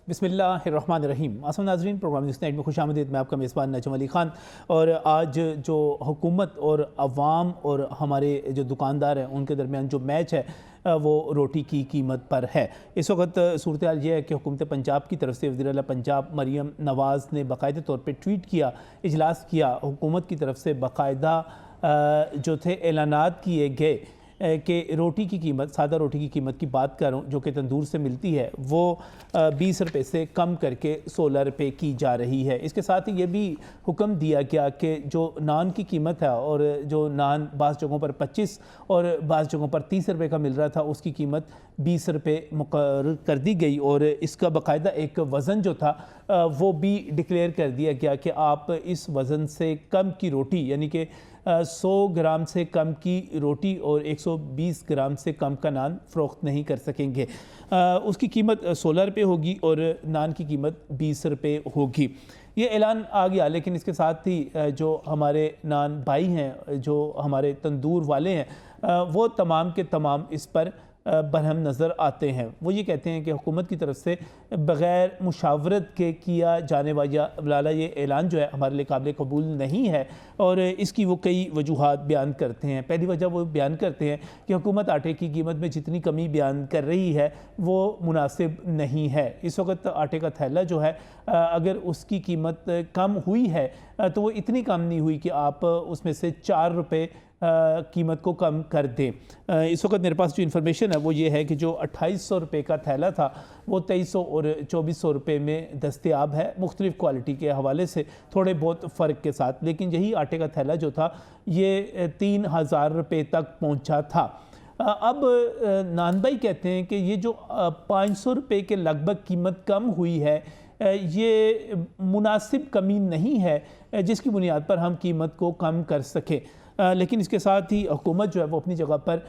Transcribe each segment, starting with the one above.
बिस्मिल्लाहिर्रहमानिर्रहीम। आसमान नाज़रीन, प्रोग्राम न्यूज़ नाइट में खुशामदीद। मैं आपका मेज़बान नजम अली ख़ान। और आज जो हुकूमत और अवाम और हमारे जो दुकानदार हैं उनके दरमियान जो मैच है वो रोटी की कीमत पर है। इस वक्त सूरत हाल ये है कि हुकूमत पंजाब की तरफ से वज़ीर आला पंजाब मरीम नवाज़ ने बाकायदा तौर पर ट्वीट किया, इजलास किया। हुकूमत की तरफ से बाकायदा जो थे ऐलानात किए गए कि रोटी की कीमत, सादा रोटी की कीमत की बात करूं जो कि तंदूर से मिलती है, वो 20 रुपये से कम करके 16 रुपये की जा रही है। इसके साथ ही ये भी हुक्म दिया गया कि जो नान की कीमत है, और जो नान बाज़ जगहों पर 25 और बाज़ जगहों पर 30 रुपये का मिल रहा था, उसकी कीमत 20 रुपये मुकर्रर कर दी गई। और इसका बाकायदा एक वज़न जो था वो भी डिक्लेयर कर दिया गया कि आप इस वज़न से कम की रोटी, यानी कि 100 ग्राम से कम की रोटी और 120 ग्राम से कम का नान फ़रोख्त नहीं कर सकेंगे। उसकी कीमत 16 रुपये होगी और नान की कीमत 20 रुपये होगी। ये ऐलान आ गया, लेकिन इसके साथ ही जो हमारे नान भाई हैं, जो हमारे तंदूर वाले हैं, वो तमाम के तमाम इस पर बरहम नज़र आते हैं। वो ये कहते हैं कि हुकूमत की तरफ से बग़ैर मुशावरत के किया जाने वाला ये ऐलान जो है हमारे लिए काबिल कबूल नहीं है, और इसकी वो कई वजूहात बयान करते हैं। पहली वजह वो बयान करते हैं कि हुकूमत आटे की कीमत में जितनी कमी बयान कर रही है वो मुनासिब नहीं है। इस वक्त आटे का थैला जो है, अगर उसकी कीमत कम हुई है तो वो इतनी कम नहीं हुई कि आप उसमें से 4 रुपये कीमत को कम कर दें। इस वक्त मेरे पास जो इन्फॉर्मेशन है वो ये है कि जो 2800 रुपये का थैला था वो 2300 और 2400 रुपये में दस्तयाब है, मुख्तलिफ़ क्वालिटी के हवाले से थोड़े बहुत फ़र्क के साथ। लेकिन यही आटे का थैला जो था ये 3000 रुपये तक पहुँचा था। अब नान भाई कहते हैं कि ये जो 500 रुपये के लगभग कीमत कम हुई है, ये मुनासिब कमी नहीं है जिसकी बुनियाद पर हम कीमत को कम कर सकें। लेकिन इसके साथ ही हुकूमत जो है वो अपनी जगह पर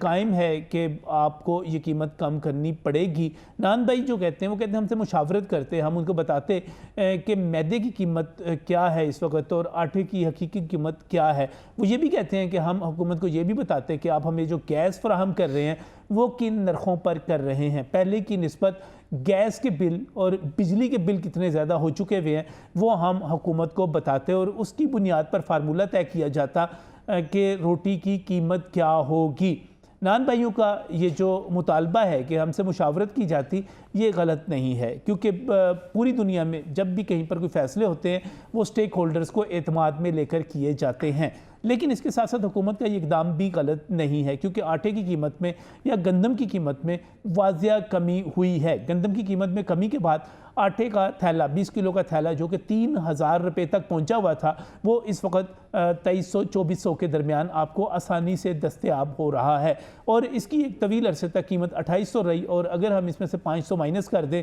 कायम है कि आपको ये कीमत कम करनी पड़ेगी। नान भाई जो कहते हैं वो कहते हैं हमसे मुशावरत करते हैं, हम उनको बताते कि मैदे की कीमत क्या है इस वक्त और आटे की हकीकी कीमत क्या है। वो ये भी कहते हैं कि हम हुकूमत को ये भी बताते हैं कि आप हमें जो गैस फराहम कर रहे हैं वो किन नरखों पर कर रहे हैं। पहले की निस्बत गैस के बिल और बिजली के बिल कितने ज़्यादा हो चुके हुए हैं वो हम हुकूमत को बताते, और उसकी बुनियाद पर फार्मूला तय किया जाता कि रोटी की कीमत क्या होगी। नान भाइयों का ये जो मुतालबा है कि हमसे मुशावरत की जाती, ये गलत नहीं है, क्योंकि पूरी दुनिया में जब भी कहीं पर कोई फ़ैसले होते हैं वो स्टेक होल्डर्स को एतमाद में लेकर किए जाते हैं। लेकिन इसके साथ साथ हुकूमत का ये इक़दाम भी गलत नहीं है, क्योंकि आटे की कीमत में या गंदम की कीमत में वाज़िया कमी हुई है। गंदम की कीमत में कमी के बाद आटे का थैला, 20 किलो का थैला जो कि 3000 रुपये तक पहुंचा हुआ था, वो इस वक्त 2300-2400 के दरमियान आपको आसानी से दस्तयाब हो रहा है। और इसकी एक तवील अरसे तक कीमत 2800 रही, और अगर हम इसमें से 500 माइनस कर दें,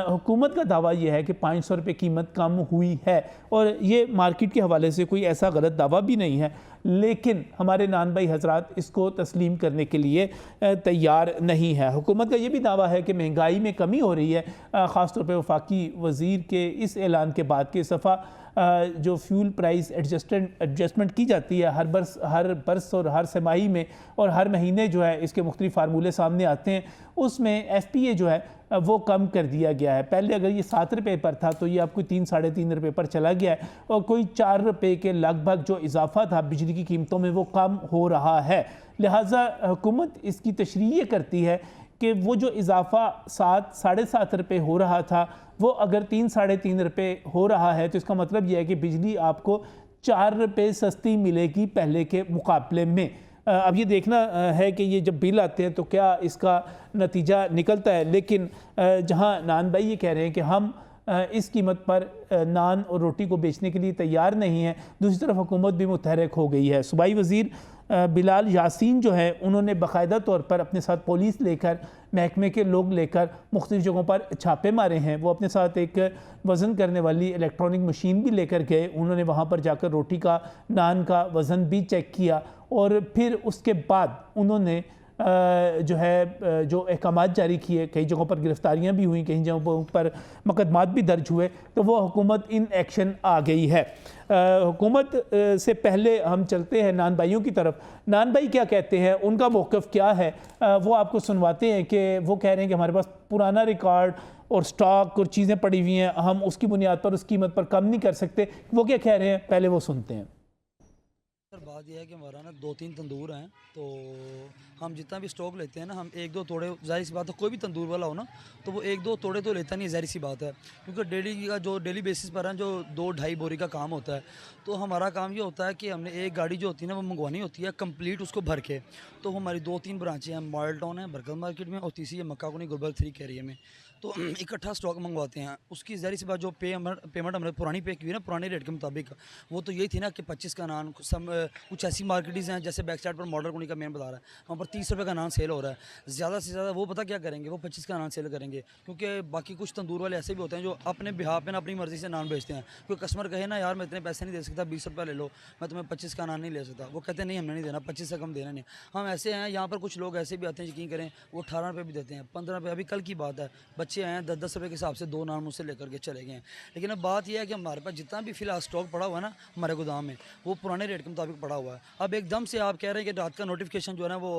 हुकूमत का दावा यह है कि 500 रुपये कीमत कम हुई है, और ये मार्केट के हवाले से कोई ऐसा गलत दावा भी नहीं है। लेकिन हमारे नान भाई हजरात इसको तस्लीम करने के लिए तैयार नहीं है। हुकूमत का ये भी दावा है कि महंगाई में कमी हो रही है, ख़ास तौर पर वफाकी वज़ीर के इस ऐलान के बाद के सफ़ा जो फ्यूल प्राइस एडजस्टमेंट की जाती है हर बरस और हर तिमाही में, और हर महीने जो है इसके मुख्तलिफ फार्मूले सामने आते हैं, उसमें FPA जो है वो कम कर दिया गया है। पहले अगर ये 7 रुपये पर था तो ये आपको 3-3.5 रुपये पर चला गया है, और कोई 4 रुपये के लगभग जो इजाफा था बिजली की कीमतों में वो कम हो रहा है। लिहाजा हुकूमत इसकी तशरीह करती है कि वो जो इजाफा 7-7.5 रुपये हो रहा था वो अगर 3-3.5 रुपये हो रहा है, तो इसका मतलब यह है कि बिजली आपको 4 रुपये सस्ती मिलेगी पहले के मुकाबले में। अब ये देखना है कि ये जब बिल आते हैं तो क्या इसका नतीजा निकलता है। लेकिन जहां नान भाई ये कह रहे हैं कि हम इस कीमत पर नान और रोटी को बेचने के लिए तैयार नहीं है, दूसरी तरफ हुकूमत भी मुतहरक हो गई है। सूबाई वज़ीर बिलाल यासीन जो है उन्होंने बाकायदा तौर पर अपने साथ पुलिस लेकर, महकमे के लोग लेकर मुख्तलिफ़ जगहों पर छापे मारे हैं। वो अपने साथ एक वज़न करने वाली इलेक्ट्रॉनिक मशीन भी लेकर गए। उन्होंने वहाँ पर जाकर रोटी का, नान का वज़न भी चेक किया, और फिर उसके बाद उन्होंने जो है जो अहकामात जारी किए, कई जगहों पर गिरफ्तारियाँ भी हुई, कई जगहों पर मुकदमात भी दर्ज हुए, तो वो हुकूमत इन एक्शन आ गई है। हुकूमत से पहले हम चलते हैं नान भाइयों की तरफ। नान भाई क्या कहते हैं, उनका मौक़िफ़ क्या है, वो आपको सुनवाते हैं कि वो कह रहे हैं कि हमारे पास पुराना रिकॉर्ड और स्टॉक और चीज़ें पड़ी हुई हैं, हम उसकी बुनियाद पर उस कीमत पर कम नहीं कर सकते। वो क्या कह रहे हैं, पहले वो सुनते हैं। सर बात यह है कि हमारा ना 2-3 तंदूर हैं, तो हम जितना भी स्टॉक लेते हैं ना, हम 1-2 तोड़े, ज़ाहिर सी बात है कोई भी तंदूर वाला हो ना, तो वो 1-2 तोड़े तो लेता नहीं है, ज़ाहिर सी बात है, क्योंकि डेली का जो डेली बेसिस पर है जो 2-2.5 बोरी का काम होता है। तो हमारा काम ये होता है कि हमने एक गाड़ी जो होती है ना वो मंगवानी होती है कंप्लीट उसको भर के। तो हमारी 2-3 ब्रांचें हैं, मॉडल टाउन है बरगद मार्केट में, और तीसरी है मक्का कोनी गुलबर्ग 3 एरिया में। तो इकट्ठा स्टॉक मंगवाते हैं, उसकी ज़ाहिर सी बात जो पेमेंट हमने पुरानी पे की हुई है ना, पुराने रेट के मुताबिक, वो तो यही थी ना कि 25 का नान, कुछ ऐसी मार्केटीज़ हैं जैसे बैक साइड पर मॉडल कोनी का मेन बता रहा है, वहाँ पर 30 रुपये का नान सेल हो रहा है। ज़्यादा से ज़्यादा वो पता क्या करेंगे, वो 25 का नान सेल करेंगे, क्योंकि बाकी कुछ तंदूर वाले ऐसे भी होते हैं जो अपने बिहाफ पे ना अपनी मर्ज़ी से नान बेचते हैं। कोई कस्टमर कहे ना यार मैं इतने पैसे नहीं दे सकता, 20 रुपये ले लो, मैं तुम्हें 25 का नान नहीं ले सकता, वो कहते हैं नहीं हमने नहीं देना, 25 से कम देना नहीं। हम ऐसे हैं यहाँ पर, कुछ लोग ऐसे भी आते हैं, यकीन करें, वो 18 रुपये भी देते हैं, 15 रुपये। अभी कल की बात है, बच्चे आए हैं 10-10 रुपये के हिसाब से 2 नान मुझसे लेकर के चले गए हैं। लेकिन अब बात यह है कि हमारे पास जितना भी फिलहाल स्टॉक पड़ा हुआ है ना हमारे गोदाम में, वो पुराने रेट के मुताबिक पड़ा हुआ है। अब एकदम से आप कह रहे हैं कि रात का नोटिफिकेशन जो है ना वो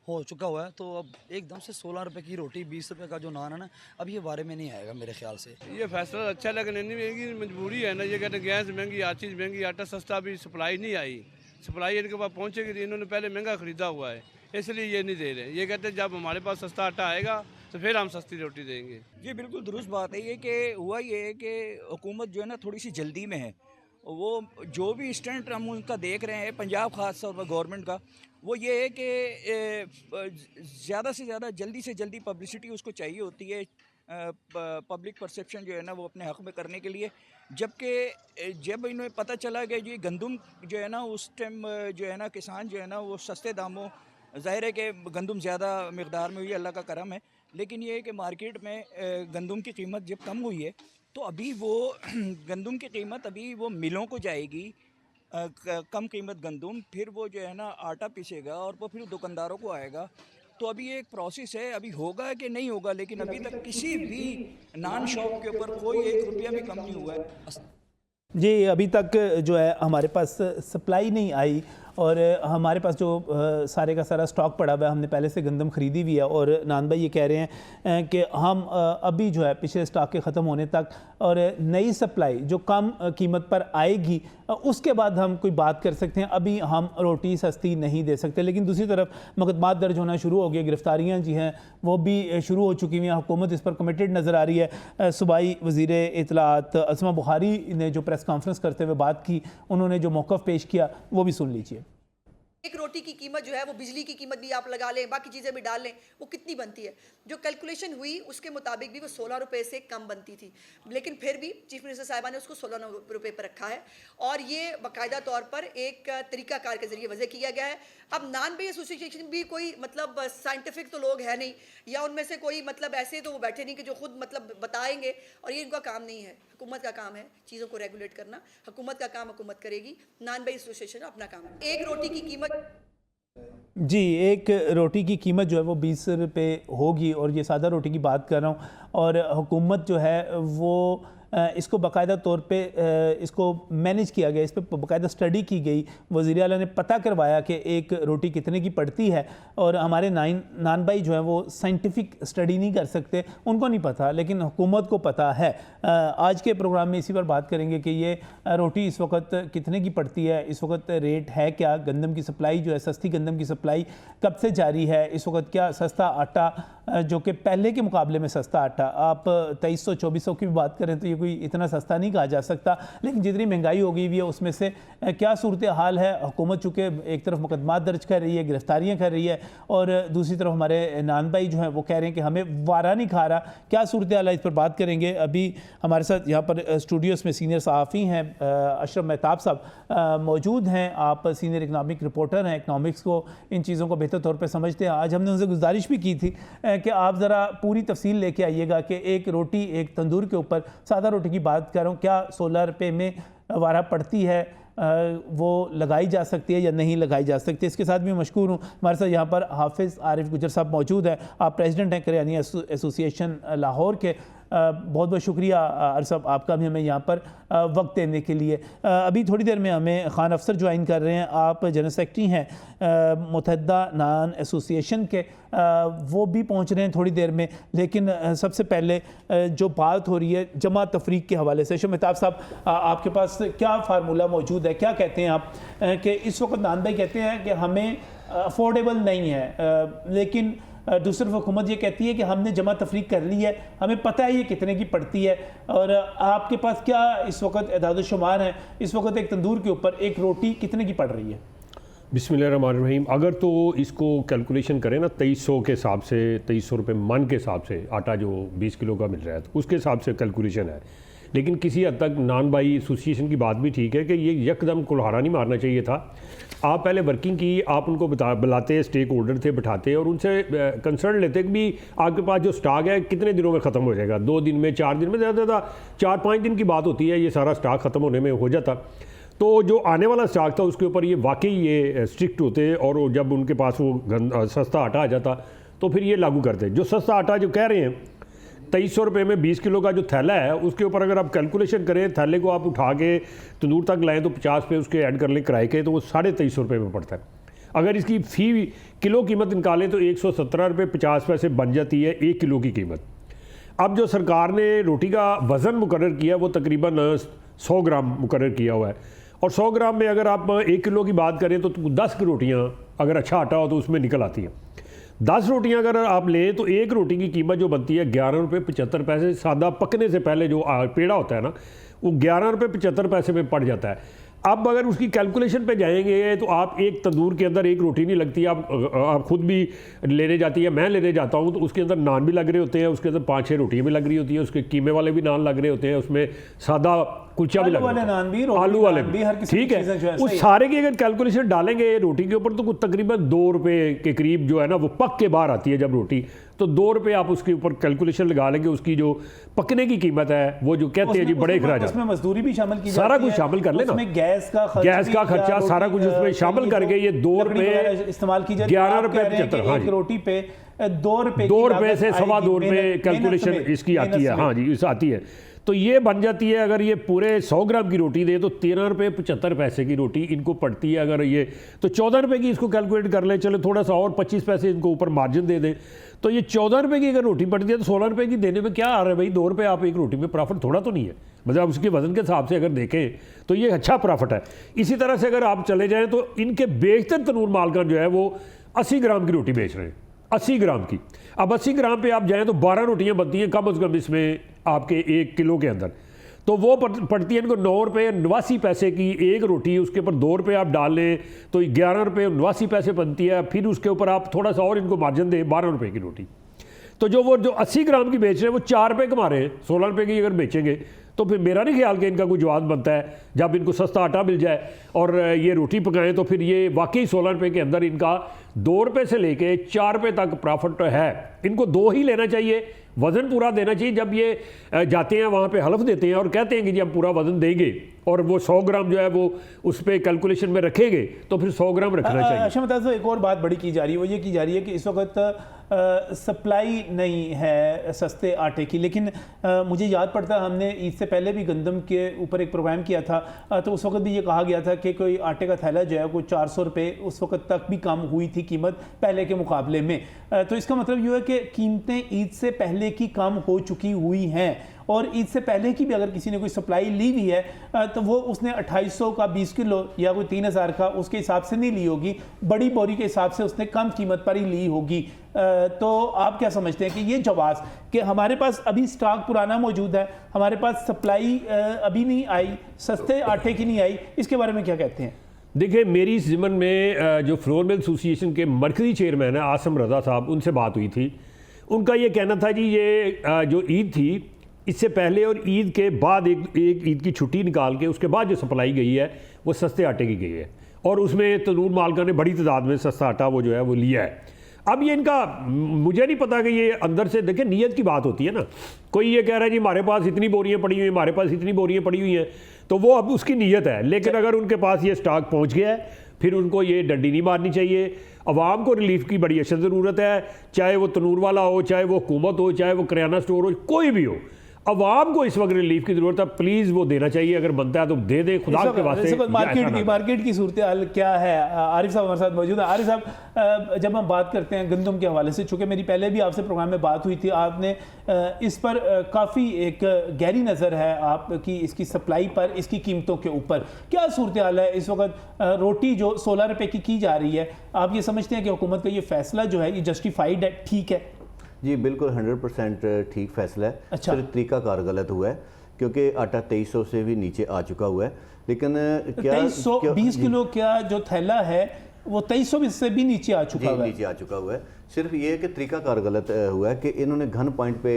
हो चुका हुआ है, तो अब एकदम से 16 रुपये की रोटी 20 रुपये का जो नान है ना, अब ये बारे में नहीं आएगा मेरे ख्याल से। ये फैसला अच्छा लेकिन इतनी महंगी मजबूरी है ना, ये कहते हैं गैस महंगी, हर चीज़ महंगी, आटा सस्ता, भी सप्लाई नहीं आई, सप्लाई इनके पास पहुँचेगी तो इन्होंने पहले महंगा ख़रीदा हुआ है, इसलिए ये नहीं दे रहे। ये कहते हैं जब हमारे पास सस्ता आटा आएगा तो फिर हम सस्ती रोटी देंगे। जी बिल्कुल दुरुस्त बात है। ये कि हुआ ये है कि हुकूमत जो है ना थोड़ी सी जल्दी में है। वो जो भी स्टंट हम उनका देख रहे हैं पंजाब खास तौर पर गवर्नमेंट का, वो ये है कि ज़्यादा से ज़्यादा जल्दी से जल्दी पब्लिसिटी उसको चाहिए होती है, पब्लिक परसेप्शन जो है ना वो अपने हक़ में करने के लिए। जबकि जब इन्हें पता चला कि ये गंदम जो है ना उस टाइम जो है ना किसान जो है ना वो सस्ते दामों, ज़ाहिर है कि गंदम ज़्यादा मकदार में हुई, अल्लाह का करम है, लेकिन ये है कि मार्केट में गंदम की कीमत जब कम हुई है तो अभी वो गंदम की कीमत अभी वो मिलों को जाएगी, कम कीमत गंदम, फिर वो जो है ना आटा पीसेगा और वो फिर दुकानदारों को आएगा। तो अभी ये एक प्रोसेस है, अभी होगा कि नहीं होगा, लेकिन अभी तक किसी भी नान शॉप के ऊपर कोई 1 रुपया भी कम नहीं हुआ है। जी, अभी तक जो है हमारे पास सप्लाई नहीं आई, और हमारे पास जो सारे का सारा स्टॉक पड़ा हुआ है, हमने पहले से गंदम ख़रीदी हुई है। और नान भाई ये कह रहे हैं कि हम अभी जो है पिछले स्टॉक के ख़त्म होने तक और नई सप्लाई जो कम कीमत पर आएगी उसके बाद हम कोई बात कर सकते हैं, अभी हम रोटी सस्ती नहीं दे सकते। लेकिन दूसरी तरफ मुकदमात दर्ज होना शुरू हो गए, गिरफ्तारियाँ जी हैं वो भी शुरू हो चुकी हुई हैं, हुकूमत इस पर कमिटेड नज़र आ रही है। सूबाई वज़ीर इत्तलात असमा बुखारी ने जो प्रेस कॉन्फ्रेंस करते हुए बात की, उन्होंने जो मौक़िफ़ पेश किया वो भी सुन लीजिए। एक रोटी की कीमत जो है वो बिजली की कीमत भी आप लगा लें, बाकी चीज़ें भी डाल लें, वो कितनी बनती है। जो कैलकुलेशन हुई उसके मुताबिक भी वो 16 रुपये से कम बनती थी, लेकिन फिर भी चीफ मिनिस्टर साहिबा ने उसको 16 रुपये पर रखा है, और ये बाकायदा तौर पर एक तरीकाकार के जरिए वजह किया गया है। अब नान भाई एसोसिएशन भी कोई मतलब साइंटिफिक तो लोग है नहीं, या उनमें से कोई मतलब ऐसे तो वो बैठे नहीं कि जो खुद मतलब बताएंगे, और ये इनका काम नहीं है। हुकूमत का काम है चीज़ों को रेगुलेट करना, हुकूमत का काम हुकूमत करेगी, नान भाई एसोसिएशन अपना काम है। एक रोटी की कीमत जी, एक रोटी की कीमत जो है वो 20 रुपये होगी, और ये सादा रोटी की बात कर रहा हूँ। और हुकूमत जो है वो इसको बाकायदा तौर पे इसको मैनेज किया गया, इस पर बाकायदा स्टडी की गई, वज़ीर आला ने पता करवाया कि एक रोटी कितने की पड़ती है। और हमारे नान भाई जो है वो साइंटिफिक स्टडी नहीं कर सकते, उनको नहीं पता, लेकिन हुकूमत को पता है। आज के प्रोग्राम में इसी पर बात करेंगे कि ये रोटी इस वक्त कितने की पड़ती है, इस वक्त रेट है क्या, गंदम की सप्लाई जो है, सस्ती गंदम की सप्लाई कब से जारी है, इस वक्त क्या सस्ता आटा जो कि पहले के मुकाबले में सस्ता आटा, आप 2300-2400 की भी बात करें तो ये कोई इतना सस्ता नहीं कहा जा सकता, लेकिन जितनी महंगाई हो गई हुई है उसमें से क्या सूरत हाल है। हुकूमत चूँकि एक तरफ मुकदमात दर्ज कर रही है, गिरफ्तारियाँ कर रही है, और दूसरी तरफ हमारे नान भाई जो हैं वो कह रहे हैं कि हमें वारा नहीं खा रहा, क्या सूरत हाल है, इस पर बात करेंगे। अभी हमारे साथ यहाँ पर स्टूडियोज़ में सीनियर सहाफ़ी हैं अशरफ मेहताब साहब मौजूद हैं। आप सीनियर इकनॉमिक रिपोर्टर हैं, इकनॉमिक्स को, इन चीज़ों को बेहतर तौर पर समझते हैं। आज हमने उनसे गुजारिश भी की थी कि आप ज़रा पूरी तफसील लेके आइएगा कि एक रोटी, एक तंदूर के ऊपर, सादा रोटी की बात कर रहा हूँ, क्या 16 रुपये में वारा पड़ती है, वो लगाई जा सकती है या नहीं लगाई जा सकती। इसके साथ भी मैं मशकूर हूँ, हमारे साथ यहाँ पर हाफिज़ आरिफ गुजर साहब मौजूद हैं। आप प्रेसिडेंट हैं करियानी एसोसिएशन लाहौर के। बहुत बहुत शुक्रिया आरिफ साहब आपका भी हमें यहाँ पर वक्त देने के लिए। अभी थोड़ी देर में हमें खान अफसर ज्वाइन कर रहे हैं। आप जनरल सेक्रेटरी हैं मुत्तहिदा नान एसोसिएशन के, वो भी पहुँच रहे हैं थोड़ी देर में। लेकिन सबसे पहले जो बात हो रही है जमा तफरीक के हवाले से, मेहताब साहब आपके पास क्या फार्मूला मौजूद है, क्या कहते हैं आप कि इस वक्त नान भाई कहते हैं कि हमें अफोर्डेबल नहीं है, लेकिन दूसरी तरफ हुकूमत ये कहती है कि हमने जमा तफरीक कर ली है, हमें पता है ये कितने की पड़ती है। और आपके पास क्या इस वक्त एदाद शुमार हैं, इस वक्त एक तंदूर के ऊपर एक रोटी कितने की पड़ रही है? बिस्मिल्लाहिर्रहमानिर्रहीम। अगर तो इसको कैलकुलेशन करें ना 2300 के हिसाब से, 2300 रुपये मन के हिसाब से आटा जो 20 किलो का मिल रहा है तो उसके हिसाब से कैलकुलेशन है। लेकिन किसी हद तक नान भाई एसोसिएशन की बात भी ठीक है कि ये यकदम कुल्हाड़ा नहीं मारना चाहिए था। आप पहले वर्किंग की, आप उनको बुलाते, स्टेक होल्डर थे, बिठाते और उनसे कंसर्न लेते कि भी आपके पास जो स्टॉक है कितने दिनों में ख़त्म हो जाएगा, 2 दिन में, 4 दिन में, ज़्यादा 4-5 दिन की बात होती है, ये सारा स्टॉक ख़त्म होने में हो जाता। तो जो आने वाला स्टॉक था उसके ऊपर ये वाकई ये स्ट्रिक्ट होते और जब उनके पास वो सस्ता आटा आ जाता तो फिर ये लागू करते। जो सस्ता आटा जो कह रहे हैं 2300 रुपये में 20 किलो का जो थैला है उसके ऊपर अगर आप कैलकुलेशन करें, थैले को आप उठा के तंदूर तक लाएं तो 50 रुपये उसके ऐड कर लें किराए के, तो वो 2350 रुपये में पड़ता है। अगर इसकी फी किलो कीमत निकालें तो 117 रुपये 50 पैसे बन जाती है 1 किलो की कीमत। अब जो सरकार ने रोटी का वज़न मुकर्रर किया वो तकरीबन 100 ग्राम मुकर्रर किया हुआ है, और 100 ग्राम में अगर आप 1 किलो की बात करें तो 10 की रोटियाँ अगर अच्छा आटा हो तो उसमें निकल आती हैं। 10 रोटियां अगर आप लें तो एक रोटी की कीमत जो बनती है 11 रुपये 75 पैसे। सादा पकने से पहले जो पेड़ा होता है ना वो 11 रुपये 75 पैसे में पड़ जाता है। अब अगर उसकी कैलकुलेशन पे जाएंगे तो आप एक तंदूर के अंदर एक रोटी नहीं लगती, आप खुद भी लेने जाती है, मैं लेने जाता हूँ तो उसके अंदर नान भी लग रहे होते हैं, उसके अंदर 5-6 रोटियाँ भी लग रही होती हैं, उसके कीमे वाले भी नान लग रहे होते हैं, उसमें सादा कुलचा भी लग रहा है, आलू वाले भी, ठीक है। उस सारे की अगर कैलकुलेशन डालेंगे रोटी के ऊपर तो तकरीबन 2 रुपये के करीब जो है ना वो पक के बाहर आती है जब रोटी, तो 2 रुपये आप उसके ऊपर कैलकुलेशन लगा लेंगे। उसकी जो पकने की कीमत है वो जो कहते हैं जी बड़े खराज, उसमें मजदूरी भी शामिल की, सारा कुछ शामिल कर लेना, गैस का खर्चा सारा कुछ उसमें शामिल करके ये 2 रुपये इस्तेमाल की जाए, 11 रुपये 75, हाँ जी, रोटी पे 2 रुपये से 2.25 रुपये कैलकुलेशन इसकी आती है, हाँ जी, इस आती है। तो ये बन जाती है, अगर ये पूरे 100 ग्राम की रोटी दे तो 13 रुपये 75 पैसे की रोटी इनको पड़ती है। अगर ये तो 14 रुपये की इसको कैलकुलेट कर लें, चलो थोड़ा सा और 25 पैसे इनको ऊपर मार्जिन दे दें, तो ये 14 रुपये की अगर रोटी पड़ती है तो 16 रुपये की देने में क्या आ रहा है भाई? 2 रुपये आप एक रोटी में प्रॉफिट थोड़ा तो नहीं है, मतलब उसके वजन के हिसाब से अगर देखें तो ये अच्छा प्रॉफिट है। इसी तरह से अगर आप चले जाएँ तो इनके बेशतर तनूर मालकान जो है वो 80 ग्राम की रोटी बेच रहे हैं, 80 ग्राम की। अब 80 ग्राम पे आप जाएँ तो 12 रोटियाँ बनती हैं कम अज़ कम इसमें आपके 1 किलो के अंदर, तो वो पड़ती है इनको 9 रुपये 89 पैसे की एक रोटी। उसके ऊपर 2 रुपये आप डाल लें तो 11 रुपये 89 पैसे बनती है। फिर उसके ऊपर आप थोड़ा सा और इनको मार्जिन दें, 12 रुपये की रोटी। तो जो 80 ग्राम की बेच रहे हैं वो 4 रुपये कमा रहे हैं। 16 रुपये की अगर बेचेंगे तो फिर मेरा नहीं ख्याल कि इनका कोई जवाब बनता है। जब इनको सस्ता आटा मिल जाए और ये रोटी पकाएं तो फिर ये वाकई 16 रुपये के अंदर इनका 2 रुपये से लेके 4 रुपये तक प्रॉफिट है। इनको 2 ही लेना चाहिए, वज़न पूरा देना चाहिए। जब ये जाते हैं वहाँ पे हलफ देते हैं और कहते हैं कि जी हम पूरा वज़न देंगे और वो 100 ग्राम जो है वो उस पर कैलकुलेशन में रखेंगे तो फिर 100 ग्राम रखना चाहिए। अच्छा मतलब एक और बात बड़ी की जा रही है, वो ये की जा रही है कि इस वक्त सप्लाई नहीं है सस्ते आटे की, लेकिन मुझे याद पड़ता है हमने इससे पहले भी गंदम के ऊपर एक प्रोग्राम किया था, तो उस वक्त भी ये कहा गया था कि कोई आटे का थैला जो है कोई 400 रुपये उस वक्त तक भी कम हुई थी कीमत पहले के मुकाबले में। तो इसका मतलब ये है कि कीमतें ईद से पहले की कम हो चुकी हुई हैं, और ईद से पहले की भी अगर किसी ने कोई सप्लाई ली हुई है तो वो उसने 2800 का 20 किलो या कोई 3000 का उसके हिसाब से नहीं ली होगी, बड़ी बोरी के हिसाब से उसने कम कीमत पर ही ली होगी। तो आप क्या समझते हैं कि ये जवाब कि हमारे पास अभी स्टॉक पुराना मौजूद है, हमारे पास सप्लाई अभी नहीं आई, सस्ते आटे की नहीं आई, इसके बारे में क्या कहते हैं? देखिए मेरी इस ज़िमन में जो फ्लोर मिल एसोसिएशन के मरकज़ी चेयरमैन है आसम रज़ा साहब, उनसे बात हुई थी। उनका ये कहना था जी ये जो ईद थी इससे पहले और ईद के बाद एक ईद की छुट्टी निकाल के उसके बाद जो सप्लाई गई है वो सस्ते आटे की गई है, और उसमें तनूर मालका ने बड़ी तादाद में सस्ता आटा वो जो है वो लिया है। अब ये इनका मुझे नहीं पता कि ये अंदर से देखिए नीयत की बात होती है ना, कोई ये कह रहा है जी हमारे पास इतनी बोरियां पड़ी हुई हैं, हमारे पास इतनी बोरियां पड़ी हुई हैं, तो वो अब उसकी नीयत है। लेकिन अगर उनके पास ये स्टॉक पहुंच गया है फिर उनको ये डंडी नहीं मारनी चाहिए। अवाम को रिलीफ की बड़ी अशद ज़रूरत है, चाहे वो तनूर वाला हो, चाहे वो हुकूमत हो, चाहे वो किराना स्टोर हो, कोई भी हो, अवाम को इस वक्त रिलीफ की ज़रूरत है। प्लीज़ वो देना चाहिए, अगर बनता है तो दे दें खुदा के वास्ते। मार्केट की सूरत हाल क्या है? आरिफ साहब हमारे साथ मौजूद है। आरिफ साहब, जब हम बात करते हैं गंदम के हवाले से, चूँकि मेरी पहले भी आपसे प्रोग्राम में बात हुई थी, आपने इस पर काफ़ी एक गहरी नज़र है आपकी इसकी सप्लाई पर, इसकी कीमतों के ऊपर क्या सूरत हाल है इस वक्त? रोटी जो 16 रुपये की जा रही है, आप ये समझते हैं कि हुकूमत का ये फैसला जो है ये जस्टिफाइड है, ठीक है? जी बिल्कुल 100% ठीक फैसला है। अच्छा। सिर्फ तरीकाकार गलत हुआ है क्योंकि आटा 2300 से भी नीचे आ चुका हुआ है। लेकिन क्या 2320 किलो क्या जो थैला है वो 2300 से भी नीचे आ चुका हुआ है? नीचे आ चुका हुआ है। सिर्फ ये है कि तरीकाकार गलत हुआ है कि इन्होंने घन पॉइंट पे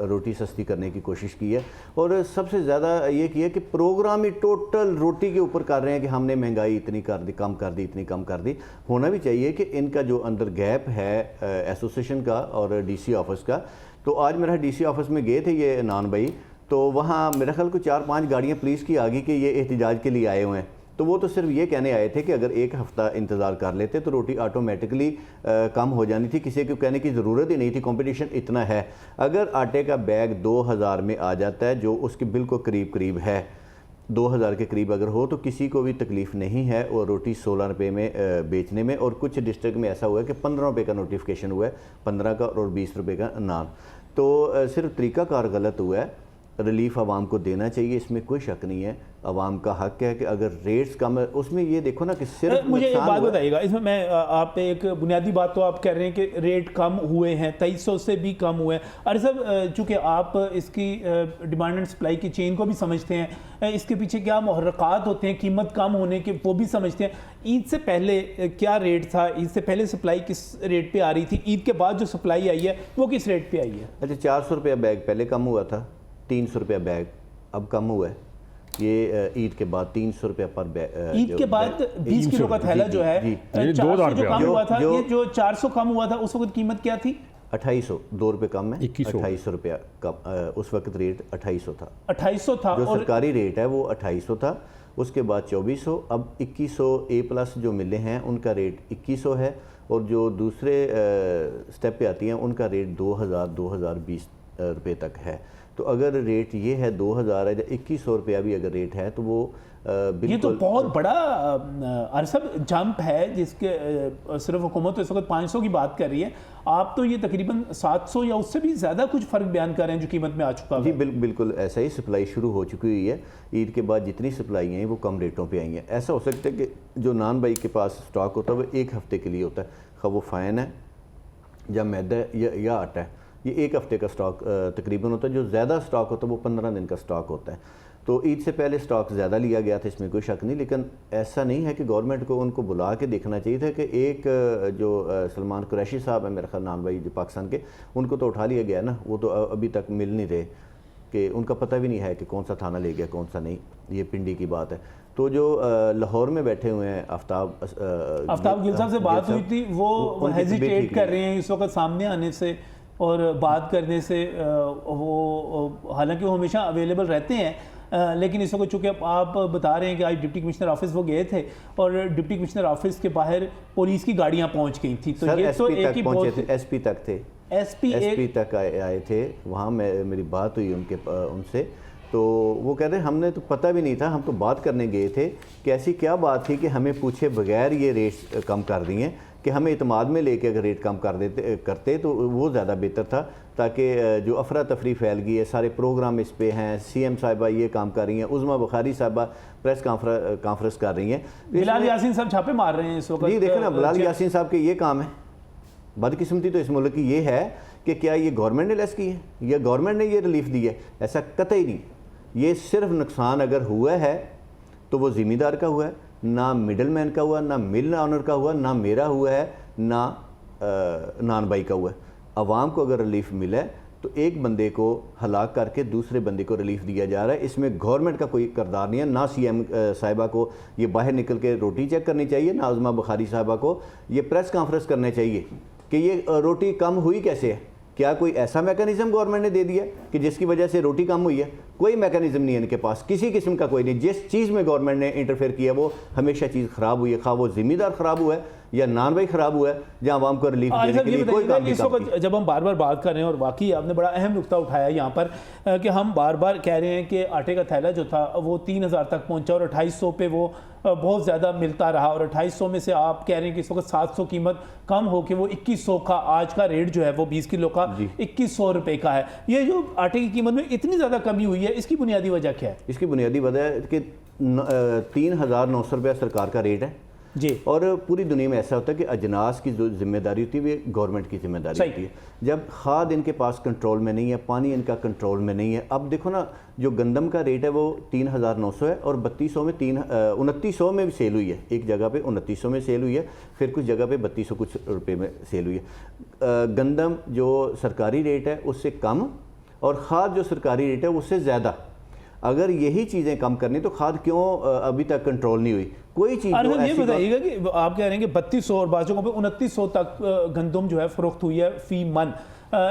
रोटी सस्ती करने की कोशिश की है, और सबसे ज़्यादा ये किया कि प्रोग्राम ही टोटल रोटी के ऊपर कर रहे हैं कि हमने महंगाई इतनी कर दी, कम कर दी, इतनी कम कर दी। होना भी चाहिए कि इनका जो अंदर गैप है एसोसिएशन का और डीसी ऑफिस का, तो आज मेरा डीसी ऑफिस में गए थे ये नान भाई, तो वहाँ मेरा ख्याल को 4-5 गाड़ियाँ पुलिस की आ गई कि ये एहतजाज के लिए आए हुए हैं। तो वो तो सिर्फ ये कहने आए थे कि अगर एक हफ़्ता इंतज़ार कर लेते तो रोटी ऑटोमेटिकली कम हो जानी थी, किसी को कहने की ज़रूरत ही नहीं थी, कंपटीशन इतना है। अगर आटे का बैग 2000 में आ जाता है, जो उसके बिल्कुल करीब करीब है, 2000 के करीब अगर हो, तो किसी को भी तकलीफ़ नहीं है और रोटी 16 रुपये में बेचने में। और कुछ डिस्ट्रिक्ट में ऐसा हुआ है कि 15 रुपये का नोटिफिकेशन हुआ है, 15 का और 20 रुपये का नान। तो सिर्फ तरीक़ाकार गलत हुआ है। रिलीफ आवाम को देना चाहिए, इसमें कोई शक नहीं है। आवाम का हक है कि अगर रेट्स कम है, उसमें ये देखो ना कि सिर्फ मुझे एक बात बताइएगा इसमें, मैं आप एक बुनियादी बात तो आप कह रहे हैं कि रेट कम हुए हैं, 2300 से भी कम हुए हैं। अरे सब चूँकि आप इसकी डिमांड एंड सप्लाई की चेन को भी समझते हैं, इसके पीछे क्या मुहर्रकात होते हैं कीमत कम होने के, वो भी समझते हैं। ईद से पहले क्या रेट था? ईद से पहले सप्लाई किस रेट पर आ रही थी? ईद के बाद जो सप्लाई आई है वो किस रेट पर आई है? अच्छा, 400 रुपया बैग पहले कम हुआ था, 300 रुपया बैग अब कम हुआ है। ये ईद के बाद 300 रुपया पर बैग। ईद के बाद 20 किलो का थैला जो है 400 जो कम हुआ था, ये जो 400 कम हुआ था उस वक्त कीमत क्या थी? 2800, 2 रुपये कम है, 2100 रुपया कम। उस वक्त रेट 2800 था, 2800 था। जो और सरकारी रेट है वो 2800 था। उसके बाद 2400, अब 2100 A+ जो मिले हैं उनका रेट 2100 है, और जो दूसरे स्टेप पे आती हैं उनका रेट 2020 रुपये तक है। तो अगर रेट ये है 2000 है या 2100 रुपया भी अगर रेट है तो वो ये तो बहुत बड़ा अरसब जंप है, जिसके सिर्फ हुकूमत तो इस वक्त 500 की बात कर रही है, आप तो ये तकरीबन 700 या उससे भी ज़्यादा कुछ फ़र्क बयान कर रहे हैं जो कीमत में आ चुका है। जी बिल्कुल ऐसा ही सप्लाई शुरू हो चुकी हुई है। ईद के बाद जितनी सप्लाई हैं वो कम रेटों पे आई हैं। ऐसा हो सकता है कि जो नान भाई के पास स्टॉक होता है वो एक हफ़्ते के लिए होता है, खा वो फ़ाइन है या मैदा है या आटा है, ये एक हफ़्ते का स्टॉक तकरीबन होता है। जो ज़्यादा स्टॉक होता है वो 15 दिन का स्टॉक होता है। तो ईद से पहले स्टॉक ज़्यादा लिया गया था, इसमें कोई शक नहीं। लेकिन ऐसा नहीं है कि गवर्नमेंट को उनको बुला के देखना चाहिए था कि एक जो सलमान कुरैशी साहब है मेरा ख्याल नान भाई जो पाकिस्तान के, उनको तो उठा लिया गया ना, वो तो अभी तक मिल नहीं रहे, कि उनका पता भी नहीं है कि कौन सा थाना ले गया कौन सा नहीं। ये पिंडी की बात है। तो जो लाहौर में बैठे हुए हैं आफ्ताब गिल साहब से बात हुई थी, वो हेजिटेट कर रहे हैं इस वक्त सामने आने से और बात करने से। वो हालांकि वो हमेशा अवेलेबल रहते हैं, लेकिन इस वक्त चूँकि आप बता रहे हैं कि आज डिप्टी कमिश्नर ऑफिस वो गए थे और डिप्टी कमिश्नर ऑफिस के बाहर पुलिस की गाड़ियां पहुंच गई थी। तो ये तो एक ही बहुत एसपी तक थे, एसपी तक आए थे। वहाँ मेरी बात हुई उनसे, तो वो कह रहे हमने तो पता भी नहीं था, हम तो बात करने गए थे कि ऐसी क्या बात थी कि हमें पूछे बगैर ये रेट कम कर दिए, कि हमें इतमाद में लेके अगर रेट कम करते तो वो ज़्यादा बेहतर था, ताकि जो अफरा तफरी फैल गई है, सारे प्रोग्राम इस पे हैं, सीएम साहिबा ये काम कर रही हैं, उज़मा बुखारी साहिबा प्रेस कॉन्फ्रेंस कर रही हैं, बिलाल यासीन साहब छापे मार रहे हैं इस वक्त। जी देखें ना, बिलाल यासीन साहब के ये काम है। बदकिस्मती तो इस मुल्क की ये है कि क्या ये गवर्नमेंट ने लेस की है या गवर्नमेंट ने ये रिलीफ दी है? ऐसा कतई नहीं। ये सिर्फ नुकसान अगर हुआ है तो वो ज़िम्मेदार का हुआ है, ना मिडल मैन का हुआ, ना मिल ऑनर का हुआ, ना मेरा हुआ है, ना नान भाई का हुआ है। अवाम को अगर रिलीफ मिला है तो एक बंदे को हलाक करके दूसरे बंदे को रिलीफ दिया जा रहा है, इसमें गवर्नमेंट का कोई किरदार नहीं है। ना सीएम साहिबा को ये बाहर निकल के रोटी चेक करनी चाहिए, ना उज़मा बुखारी साहिबा को ये प्रेस कॉन्फ्रेंस करने चाहिए कि ये रोटी कम हुई कैसे है। क्या कोई ऐसा मैकेनिज्म गवर्नमेंट ने दे दिया कि जिसकी वजह से रोटी कम हुई है? कोई मैकेनिज्म नहीं है इनके पास, किसी किस्म का कोई नहीं। जिस चीज़ में गवर्नमेंट ने इंटरफेयर किया वो हमेशा चीज़ ख़राब हुई है, खा वो ज़िम्मेदार ख़राब हुआ है या नान भाई ख़राब हुआ है, जहाँ आवाम को रिलीफ देने के लिए कोई काम नहीं। इस वक्त जब हम बार बार बात कर रहे हैं, और वाकई आपने बड़ा अहम नुकता उठाया यहाँ पर कि हम बार बार कह रहे हैं कि आटे का थैला जो था वो 3000 तक पहुँचा और 2800 पे वो बहुत ज़्यादा मिलता रहा, और 2800 में से आप कह रहे हैं कि इस वक्त 700 कीमत कम हो के वो 2100 का आज का रेट जो है वो 20 किलो का 2100 रुपये का है। ये जो आटे की कीमत में इतनी ज़्यादा कमी हुई है, इसकी बुनियादी वजह क्या है? इसकी बुनियादी वजह है कि 3900 रुपया सरकार का रेट है जी, और पूरी दुनिया में ऐसा होता है कि अजनास की जो जिम्मेदारी होती है वो गवर्नमेंट की जिम्मेदारी होती है। जब खाद इनके पास कंट्रोल में नहीं है, पानी इनका कंट्रोल में नहीं है। अब देखो ना, जो गंदम का रेट है वो 3900 है और 3200 में 2900 में भी सेल हुई है। एक जगह पे 2900 में सेल हुई है, फिर कुछ जगह पे 3200 कुछ रुपए में सेल हुई है। गंदम जो सरकारी रेट है उससे कम और खाद जो सरकारी रेट है उससे ज़्यादा। अगर यही चीज़ें कम करनी तो खाद क्यों अभी तक कंट्रोल नहीं हुई? कोई चीज़ ये बताइएगा कि आप कह रहे हैं कि 3200 और बाज़ जगहों पे 2900 तक गंदम जो है फ़रोख्त हुई है फ़ी मन।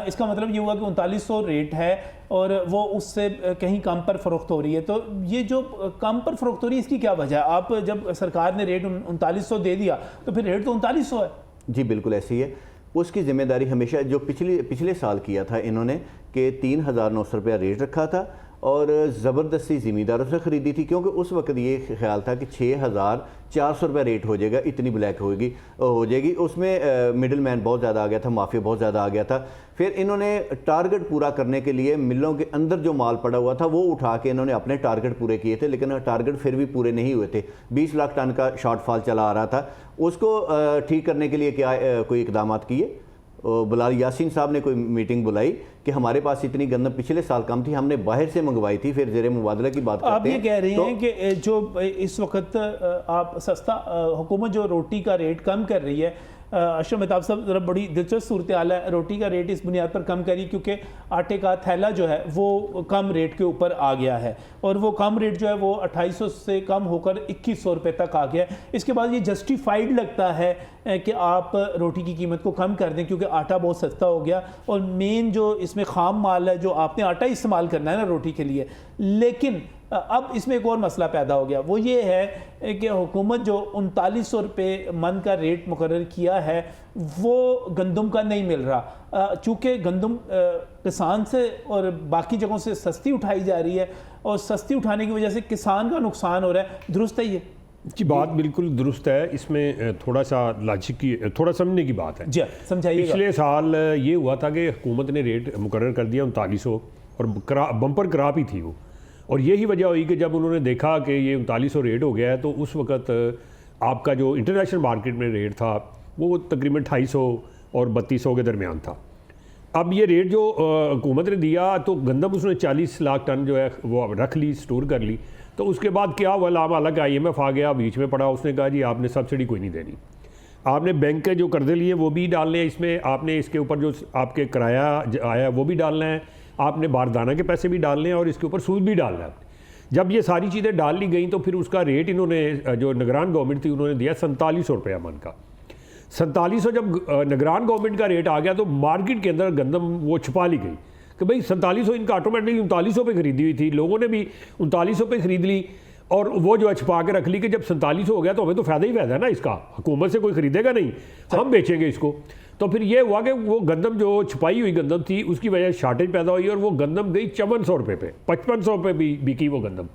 इसका मतलब ये हुआ कि 3900 रेट है और वो उससे कहीं कम पर फ़रोख्त हो रही है। तो ये जो कम पर फ़रोख्त हो रही है इसकी क्या वजह है? आप जब सरकार ने रेट 3900 दे दिया तो फिर रेट तो 3900 है। जी बिल्कुल ऐसी है। उसकी जिम्मेदारी हमेशा जो पिछले साल किया था इन्होंने कि 3900 रुपया रेट रखा था और ज़बरदस्ती ज़िम्मेदारों से ख़रीदी थी, क्योंकि उस वक्त ये ख्याल था कि 6400 रुपया रेट हो जाएगा, इतनी ब्लैक हो जाएगी। उसमें मिडिल मैन बहुत ज़्यादा आ गया था, माफिया बहुत ज़्यादा आ गया था। फिर इन्होंने टारगेट पूरा करने के लिए मिलों के अंदर जो माल पड़ा हुआ था वो उठा के इन्होंने अपने टारगेट पूरे किए थे, लेकिन टारगेट फिर भी पूरे नहीं हुए थे। 20 लाख टन का शॉर्टफॉल चला आ रहा था। उसको ठीक करने के लिए क्या कोई इकदाम किए? बिलाल यासीन साहब ने कोई मीटिंग बुलाई कि हमारे पास इतनी गंदम पिछले साल कम थी, हमने बाहर से मंगवाई थी। फिर ज़ेरे मुबादला की बात करते हैं। आप ये कह रहे हैं कि जो इस वक्त आप सस्ता हुकूमत जो रोटी का रेट कम कर रही है, अशरफ मेहताब साहब ज़रा बड़ी दिलचस्प सूरत हाल है। रोटी का रेट इस बुनियाद पर कम करी क्योंकि आटे का थैला जो है वो कम रेट के ऊपर आ गया है और वो कम रेट जो है वो 2800 से कम होकर 2100 रुपये तक आ गया है। इसके बाद ये जस्टिफाइड लगता है कि आप रोटी की कीमत को कम कर दें क्योंकि आटा बहुत सस्ता हो गया और मेन जो इसमें खाम माल है जो आपने आटा इस्तेमाल करना है ना रोटी के लिए। लेकिन अब इसमें एक और मसला पैदा हो गया, वो ये है कि हुकूमत जो 3900 रुपये मन का रेट मुकर्रर किया है वो गंदम का नहीं मिल रहा। चूँकि गंदम किसान से और बाकी जगहों से सस्ती उठाई जा रही है और सस्ती उठाने की वजह से किसान का नुकसान हो रहा है। दुरुस्त है ये? जी बात बिल्कुल दुरुस्त है। इसमें थोड़ा सा लॉजिक की, थोड़ा समझने की बात है। जी समझाइए। पिछले साल ये हुआ था कि हुकूमत ने रेट मुकर्रर कर दिया 3900 और बम्पर क्रॉप ही थी वो, और यही वजह हुई कि जब उन्होंने देखा कि ये 3900 रेट हो गया है तो उस वक्त आपका जो इंटरनेशनल मार्केट में रेट था वो तकरीबन 250 और 3200 के दरमियान था। अब ये रेट जो हुकूमत ने दिया तो गंदम उसने 40 लाख टन जो है वो रख ली, स्टोर कर ली। तो उसके बाद क्या हुआ, लाम अलग IMF आ गया, बीच में पड़ा, उसने कहा जी आपने सब्सिडी कोई नहीं देनी, आपने बैंक के जो कर्जे लिए वो भी डालने हैं इसमें, आपने इसके ऊपर जो आपके किराया आया वो भी डालना है, आपने बारदाना के पैसे भी डालने हैं और इसके ऊपर सूद भी डालना है। जब ये सारी चीज़ें डाल ली गई तो फिर उसका रेट इन्होंने, जो निगरान गवर्नमेंट थी, उन्होंने दिया 4700 रुपया मन का। 4700 जब निगरान गवर्नमेंट का रेट आ गया तो मार्केट के अंदर गंदम वो छुपा ली गई कि भाई 4700 इनका ऑटोमेटिकली 3900 पे खरीदी हुई थी, लोगों ने भी 3900 पे खरीद ली और वो जो है छुपा के रख ली कि जब 4700 हो गया तो हमें तो फ़ायदा ही फ़ायदा है ना इसका, हुकूमत से कोई ख़रीदेगा नहीं, हम बेचेंगे इसको। तो फिर ये हुआ कि वो गंदम जो छुपाई हुई गंदम थी उसकी वजह से शार्टेज पैदा हुई और वो गंदम गई 5400 रुपये पे, 5500 रुपये भी बिकी वो गंदम।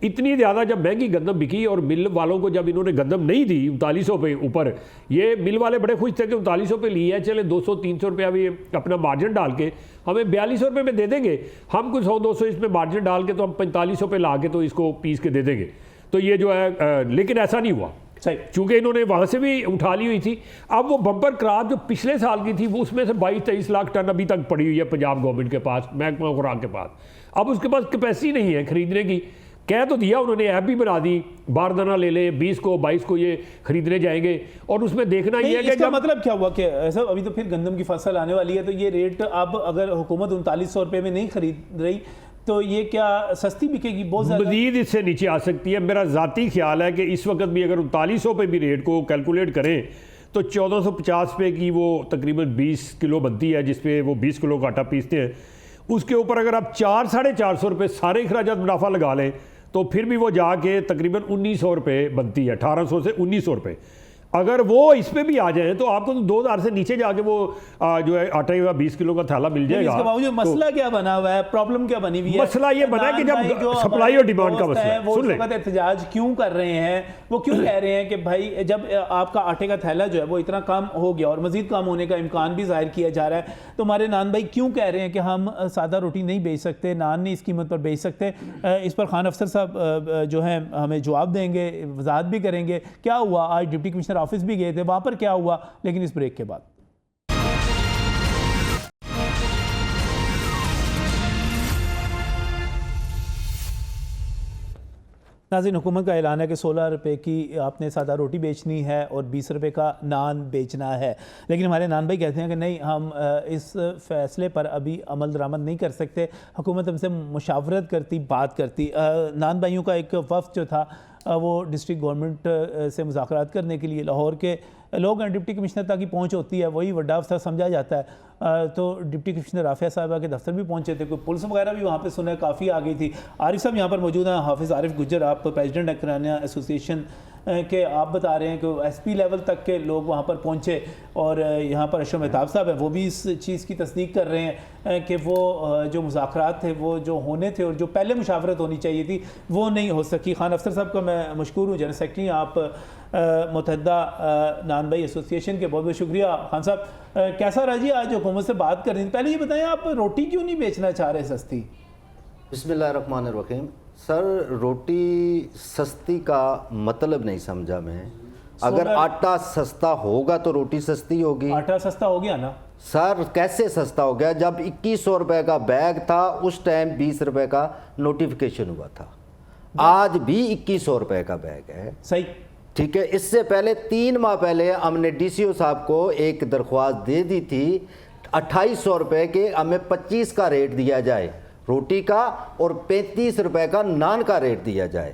इतनी ज़्यादा जब महंगी गंदम बिकी और मिल वालों को जब इन्होंने गंदम नहीं दी 3900 पे ऊपर, ये मिल वाले बड़े खुश थे कि 3900 पे लिया है, चले 200-300 रुपया भी अपना मार्जिन डाल के हमें 4200 रुपये में दे देंगे, हम कुछ 100-200 इसमें मार्जिन डाल के तो हम 4500 पे ला के तो इसको पीस के दे देंगे। तो ये जो है लेकिन ऐसा नहीं हुआ, चूँकि इन्होंने वहाँ से भी उठा ली हुई थी। अब वो बम्पर क्रॉप जो पिछले साल की थी वो उसमें से 22-23 लाख टन अभी तक पड़ी हुई है पंजाब गवर्नमेंट के पास, महकमा खुराक के पास। अब उसके पास कैपेसिटी नहीं है खरीदने की। कह तो दिया उन्होंने, ऐप भी बना दी, बारदाना ले ले 20 को 22 को ये खरीदने जाएंगे और उसमें देखना ये है कि इसका मतलब क्या हुआ कि ऐसा अभी तो फिर गंदम की फसल आने वाली है तो ये रेट अब अगर हुकूमत 3900 रुपये में नहीं खरीद रही तो ये क्या सस्ती बिकेगी? बहुत ज़्यादा मज़ीद इससे नीचे आ सकती है। मेरा ज़ाती ख्याल है कि इस वक्त भी अगर 3900 पे भी रेट को कैलकुलेट करें तो 1450 रुपये की वो तकरीबन 20 किलो बनती है, जिस पे वो 20 किलो का आटा पीसते हैं। उसके ऊपर अगर आप 400-450 रुपये सारे अखराजात मुनाफा लगा लें तो फिर भी वो जाके तकरीबन 1900 रुपये बनती है, 1800 से 1900 रुपये। अगर वो इस पे भी आ जाए तो आपको तो 2000 से नीचे जाके वो जो है आटे का 20 किलो का थैला मिल जाएगा। इसके बावजूद मसला क्या बना हुआ है, प्रॉब्लम क्या बनी हुई है? मसला ये बना है कि जब सप्लाई और डिमांड का मसला है, वो सुन इस ले। वक्त एहतजाज क्यों कर रहे हैं, वो क्यों कह रहे हैं कि भाई जब आपका आटे का थैला जो है वो इतना कम हो गया और मजीद कम होने का इम्कान भी जाहिर किया जा रहा है, तो हमारे नान भाई क्यों कह रहे हैं कि हम सादा रोटी नहीं बेच सकते, नान नहीं इस कीमत पर बेच सकते? इस पर खान अफसर साहब जो है हमें जवाब देंगे, वजाहत भी करेंगे। क्या हुआ, आज डिप्टी कमिश्नर ऑफिस भी गए थे, वहाँ पर क्या हुआ, लेकिन इस ब्रेक के बाद। नाज़रीन, हुकूमत का ऐलान है कि 16 रुपये की आपने सादा रोटी बेचनी है और 20 रुपये का नान बेचना है, लेकिन हमारे नान भाई कहते हैं कि नहीं, हम इस फ़ैसले पर अभी अमल दरामद नहीं कर सकते। हुकूमत हमसे मुशावरत करती, बात करती। नान भाइयों का एक वफ़द जो था वो डिस्ट्रिक्ट गवर्नमेंट से मुज़ाकरात करने के लिए लाहौर के लोग हैं, डिप्टी कमिश्नर तक की पहुँच होती है, वही बड़ा अफसर समझा जाता है। तो डिप्टी कमिश्नर राफिया साहिबा के दफ्तर भी पहुँचे थे, कोई पुलिस वगैरह भी वहाँ पे सुना काफ़ी आ गई थी। आरिफ साहब यहाँ पर मौजूद हैं, हाफिज़ आरिफ गुज्जर, आप प्रेसिडेंट है किराना एसोसिएशन के। आप बता रहे हैं कि SP लेवल तक के लोग वहाँ पर पहुँचे और यहाँ पर अशरफ मेहताब साहब हैं, वो भी इस चीज़ की तस्दीक कर रहे हैं कि वो जो मुज़ाकरात थे वो जो होने थे और जो पहले मुशावरत होनी चाहिए थी वो नहीं हो सकी। खान अफसर साहब का मैं मशकूर हूँ, जनरल सेक्रेटरी आप मुतहद्दा नान भाई एसोसिएशन के, बहुत बहुत शुक्रिया। खान साहब, कैसा रहा जी आज हुकूमत से बात करनी थी? पहले ये बताएं, आप रोटी क्यों नहीं बेचना चाह रहे सस्ती? बिस्मिल्लाहिर्रहमानिर्रहीम। सर, रोटी सस्ती का मतलब नहीं समझा मैं। अगर आटा सस्ता होगा तो रोटी सस्ती होगी। आटा सस्ता हो गया ना सर, कैसे सस्ता हो गया? जब 2100 रुपये का बैग था उस टाइम 20 रुपये का नोटिफिकेशन हुआ था, आज भी 2100 रुपये का बैग है। सही, ठीक है। इससे पहले 3 माह पहले हमने DCO साहब को एक दरख्वास्त दे दी थी 2800 रुपये के हमें 25 का रेट दिया जाए रोटी का और 35 रुपये का नान का रेट दिया जाए।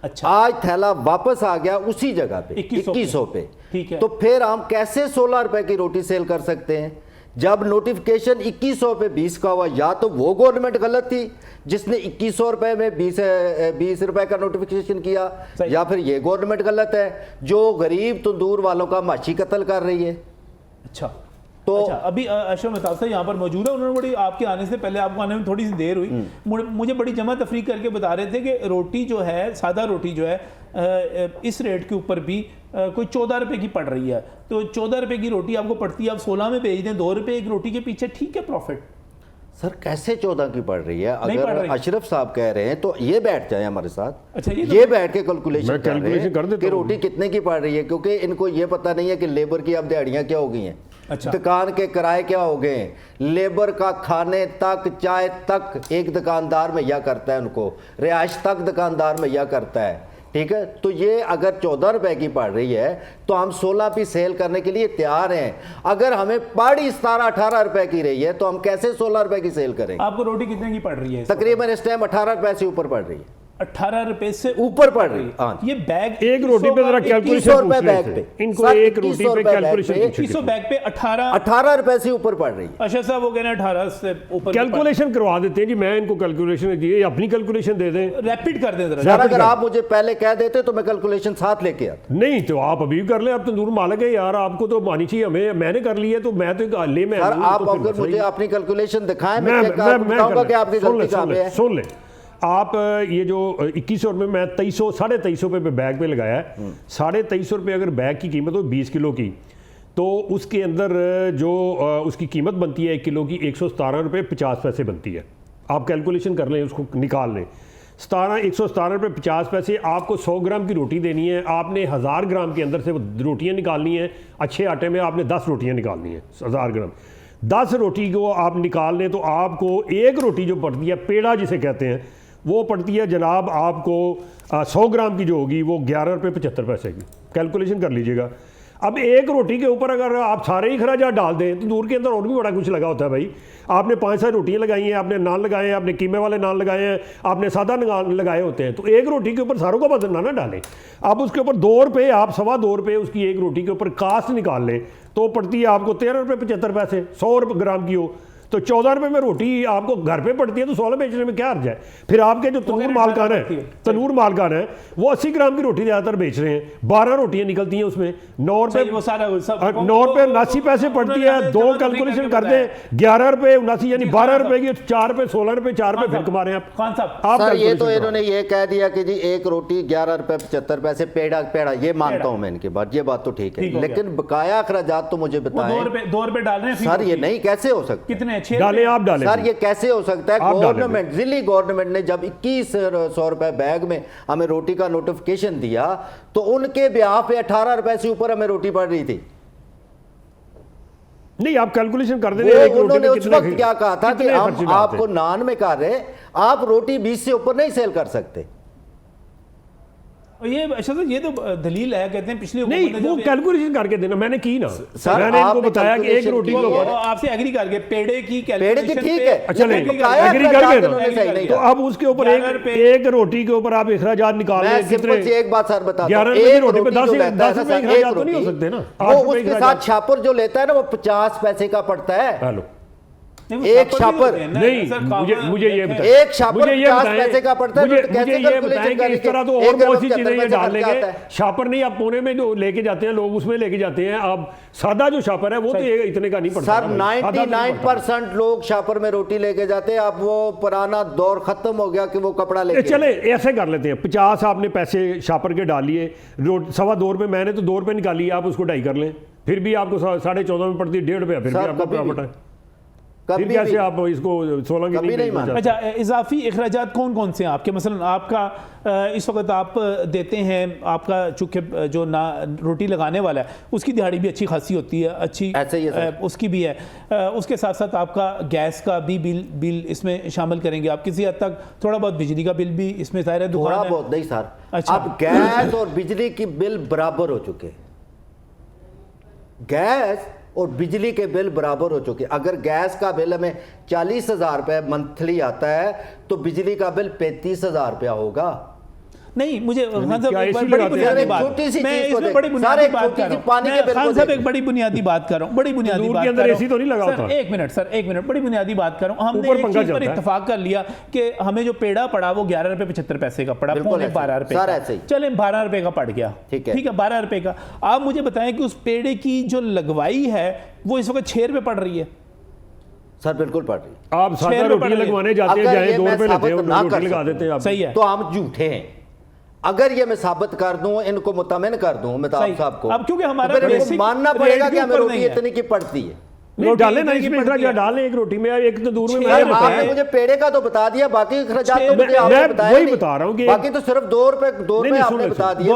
अच्छा, आज थैला वापस आ गया उसी जगह पे 2100 पे। ठीक है। तो फिर हम कैसे 16 रुपए की रोटी सेल कर सकते हैं? जब नोटिफिकेशन 2100 पे 20 का हुआ, या तो वो गवर्नमेंट गलत थी जिसने 2100 रुपए में 20 रुपए का नोटिफिकेशन किया, या फिर ये गवर्नमेंट गलत है जो गरीब तंदूर वालों का माशी कत्ल कर रही है। अच्छा, तो अच्छा, अभी अशरफ मेहताब साहब यहाँ पर मौजूद है, उन्होंने बड़ी आपके आने से पहले, आपको आने में थोड़ी सी देर हुई, मुझे बड़ी जमा तफरीक करके बता रहे थे कि रोटी जो है, सादा रोटी जो है इस रेट के ऊपर भी कोई 14 रुपये की पड़ रही है। तो 14 रुपये की रोटी आपको पड़ती है, आप 16 में बेच दें, 2 रुपये एक रोटी के पीछे, ठीक है प्रॉफिट। सर, कैसे 14 की पड़ रही है? अगर अशरफ साहब कह रहे हैं तो ये बैठ जाए हमारे साथ। अच्छा, ये बैठ के कैलकुलेशन कर रहे हैं कर देता कि रोटी कितने की पड़ रही है, क्योंकि इनको ये पता नहीं है कि लेबर की अब दिहाड़ियाँ क्या हो गई हैं। अच्छा, दुकान के किराए क्या हो गए, लेबर का खाने तक, चाय तक एक दुकानदार मुहैया करता है, उनको रिहाइश तक दुकानदार मुहैया करता है। ठीक है, तो ये अगर 14 रुपए की पड़ रही है तो हम 16 पे सेल करने के लिए तैयार हैं। अगर हमें पड़ी 17-18 रुपए की रही है तो हम कैसे 16 रुपए की सेल करें? आपको रोटी कितने की पड़ रही है? तकरीबन इस टाइम 18 रुपए से ऊपर पड़ रही है। 18 रुपए से ऊपर पड़ रही है। ये बैग एक रोटी पे जरा कैलकुलेशन पूछ रहे थे इनको, एक रोटी पे कैलकुलेशन 2100 बैग पे 18 रुपए से ऊपर पड़ रही है। अच्छा साहब, वो कहना 18 से ऊपर कैलकुलेशन करवा देते हैं जी, मैं इनको कैलकुलेशन दिए, अपनी कैलकुलेशन दे दें, रैपिड कर दें जरा। सर, अगर आप मुझे पहले कह देते तो मैं कैलकुलेशन साथ लेके आता। नहीं तो आप अभी कर ले, आप तंदूर मालिक है यार, आपको तो मानी चाहिए, हमें मैंने कर लिया तो मैं तो ले मैं सर, आप अगर मुझे अपनी कैलकुलेशन दिखाएं, मैं बताऊंगा कि आपकी गलती कहां पे है। सुन ले, आप ये जो 2100 रुपये मैं 2300 250 रुपये पे बैग पे लगाया है, 2350 रुपये अगर बैग की कीमत हो 20 किलो की, तो उसके अंदर जो उसकी कीमत बनती है 1 किलो की 117 रुपये 50 पैसे बनती है। आप कैलकुलेशन कर लें, उसको निकाल लें। 117 रुपये 50 पैसे, आपको 100 ग्राम की रोटी देनी है, आपने 1000 ग्राम के अंदर से वो रोटियाँ निकालनी है। अच्छे आटे में आपने 10 रोटियाँ निकालनी है, 1000 ग्राम 10 रोटी को आप निकाल लें तो आपको एक रोटी जो पड़ती है, पेड़ा जिसे कहते हैं, वो पड़ती है जनाब आपको 100 ग्राम की जो होगी वो 11 रुपये 75 पैसे की। कैलकुलेशन कर लीजिएगा। अब एक रोटी के ऊपर अगर आप सारे ही खराजात डाल दें, तंदूर के अंदर और भी बड़ा कुछ लगा होता है भाई। आपने 5-6 रोटियां लगाई हैं, आपने नान लगाए हैं, आपने कीमे वाले नान लगाए हैं, आपने सादा नान लगाए होते हैं, तो एक रोटी के ऊपर सारों का वजन ना डालें। आप उसके ऊपर 2 रुपये, आप 2.25 रुपये उसकी एक रोटी के ऊपर कास्ट निकाल लें, तो पड़ती है आपको 13 रुपये 75 पैसे 100 ग्राम की हो, तो 14 रुपये में रोटी आपको घर पे पड़ती है, तो 16 बेचने में क्या अर्ज है। फिर आपके जो तनूर मालकान है वो 80 ग्राम की रोटी ज़्यादातर बेच रहे हैं, 12 रोटियां निकलती हैं उसमें 9 रुपये 89 पैसे पड़ती है। 2 कैलकुलेशन कर दें, 11 रुपये 79 यानी 12 रुपये की 4 रुपये 16 रुपये 4 रुपये फिर कमा रहे हैं आप। सर ये तो इन्होंने ये कह दिया कि जी एक रोटी 11 रुपये 75 पैसे पेड़ा, ये मानता हूँ मैं इनकी बात, ये बात तो ठीक है, लेकिन बकाया अखराजात तो मुझे बताएं। 2 रुपये डाल रहे हैं सर, ये नहीं कैसे हो सकता, कितने डालें आप डालें सर, ये कैसे हो सकता है। गवर्नमेंट, दिल्ली गवर्नमेंट ने जब 2100 रुपए बैग में हमें रोटी का नोटिफिकेशन दिया, तो उनके ब्याह पे 18 रुपए से ऊपर हमें रोटी पड़ रही थी। नहीं, आप कैलकुलेशन कर दें। उन्होंने उस वक्त क्या कहा था कि हम आपको नान में कर रहे, आप रोटी 20 से ऊपर नहीं सेल कर सकते। ये अच्छा तो ये तो दलील है, कहते हैं पिछली नहीं, वो कैलकुलेशन करके देना मैंने की ना, मैंने इनको बताया कि एक रोटी को आपसे एग्री करके पेड़े की कैलकुलेशन ठीक है, अच्छा नहीं एग्री करके, तो अब उसके ऊपर एक रोटी के ऊपर आप अखराजात निकाल लें कितने। एक बात सर बता, 11 रुपए की रोटी पे 10 रुपए अखराजात तो नहीं हो सकते ना। वो उसके साथ छापर जो लेता है ना, वो 50 पैसे का पड़ता है। हेलो, एक छापर नहीं, मुझे ये बताएं, एक छापर 50 पैसे का पड़ता है। मुझे ये बताएं कि इस तरह तो और बहुत सी चीजें ये डाल लेंगे। छापर नहीं, आप पुणे में जो लेके जाते हैं लोग, उसमें लेके जाते हैं। आप सादा जो छापर है वो तो इतने का नहीं पड़ता सर। 99% लोग छापर में रोटी लेके जाते हैं। अब वो पुराना दौर खत्म हो गया कि वो कपड़ा लेके। चले ऐसे कर लेते हैं, 50 आपने पैसे छापर के डाल लिए, 2.25 रुपये, मैंने तो 2 रुपये निकाली, आप उसको 2.5 कर लें, फिर भी आपको 14.5 में पड़ती है, 1.5 रुपया, फिर भी आपका प्रॉफिट है। फिर कैसे आप इसको 16 की नहीं मानते? अच्छा, इजाफी अखराजात कौन कौन से हैं आपके? मसलन आपका इस वक्त आप देते हैं, आपका चूँकि जो ना रोटी लगाने वाला है उसकी दिहाड़ी भी अच्छी खासी होती है, अच्छी उसकी भी है। उसके साथ साथ आपका गैस का भी बिल इसमें शामिल करेंगे आप किसी हद तक, थोड़ा बहुत बिजली का बिल भी इसमें ज़ाहिर है, थोड़ा बहुत नहीं सर। अच्छा, अब गैस और बिजली की बिल बराबर हो चुके, गैस और बिजली के बिल बराबर हो चुके। अगर गैस का बिल हमें 40,000 रुपये मंथली आता है, तो बिजली का बिल 35,000 रुपया होगा। नहीं, मुझे खान साहब एक बड़ी बुनियादी बात, मैं इसमें बड़ी बुनियादी बात कर रहा हूं। खान साहब एक बड़ी बुनियादी बात कर रहा हूं, बड़ी बुनियादी बात कर रहा हूं। तो नहीं लगा होता। एक मिनट सर, एक मिनट, बड़ी बुनियादी बात कर रहा हूं। हमने एक चीज पर इत्तेफाक कर लिया कि हमें जो पेड़ा पड़ा वो 11 रुपये 75 पैसे का पड़ा, पौने 12 रुपये, चले 12 रुपये का पड़ गया, ठीक है 12 रुपये का। आप मुझे बताएं कि उस पेड़े की जो लगवाई है वो इस वक्त 6 रुपये पड़ रही है। सर बिल्कुल पड़ रही है। आप सादा रोटी लगवाने जाते हैं, चाहे 2 रुपये लेते हैं, रोटी लगा देते हैं आप, सही है, तो हम झूठे हैं। अगर ये मैं साबित कर दूं, इनको मुतमिन कर दूं मेहताब साहब को, अब क्योंकि हमारा मानना पड़ेगा कि हमें रोटी इतनी की पड़ती है। नहीं डाले ना, इसमें इतना डालें एक रोटी में, एक तंदूर में। आपने मुझे पेड़े का तो बता दिया, बाकी खर्चात तो मुझे आपने बताया वही बता रहा हूं कि बाकी तो सिर्फ 2 रुपए आपने बता दिए।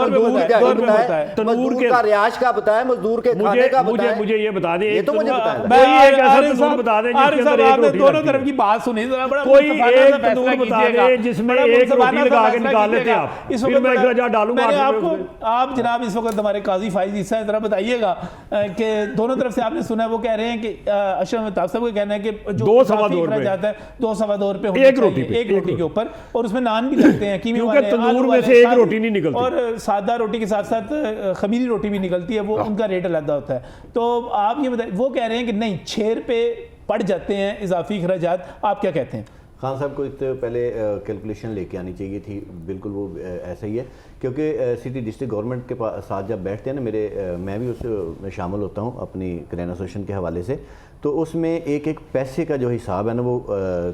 तंदूर का रियाज का बताया, मजदूर के खाने का बताया। मुझे ये बता दें, ये तो मुझे बताया, कोई एक ऐसा तंदूर बता दें जिसके अंदर एक रोटी, दोनों तरफ की बात सुनी, कोई एक तंदूर बता दें जिसमें एक रोटी लगा के निकाल लेते आप, फिर मैं अखराजात डालूंगा आपको। आप जनाब इस वक्त हमारे काजी फाइज ईसा जरा बताइएगा कि दोनों तरफ से आपने सुना, वो कह रहे हैं कि अशरफ मेहताब साहब को कहना है कि जो 2.25 जाता है 2.25 रुपये एक रोटी के ऊपर, और उसमें नान भी लगते हैं, कीमे वाले, तंदूर में से एक रोटी नहीं निकलती, और सादा रोटी के साथ साथ खमीरी रोटी भी निकलती है, वो उनका रेट अलग होता है। तो आप ये बताइए, वो कह रहे हैं कि नहीं 6 रुपये पड़ जाते हैं इजाफी अखराजात, आप क्या कहते हैं? खान साहब को तो पहले कैलकुलेशन लेके आनी चाहिए थी, बिल्कुल वो ऐसा ही है, क्योंकि सिटी डिस्ट्रिक्ट गवर्नमेंट के साथ जब बैठते हैं ना, मैं भी उसमें शामिल होता हूँ अपनी करेन एसोसिएशन के हवाले से, तो उसमें एक पैसे का जो हिसाब है ना वो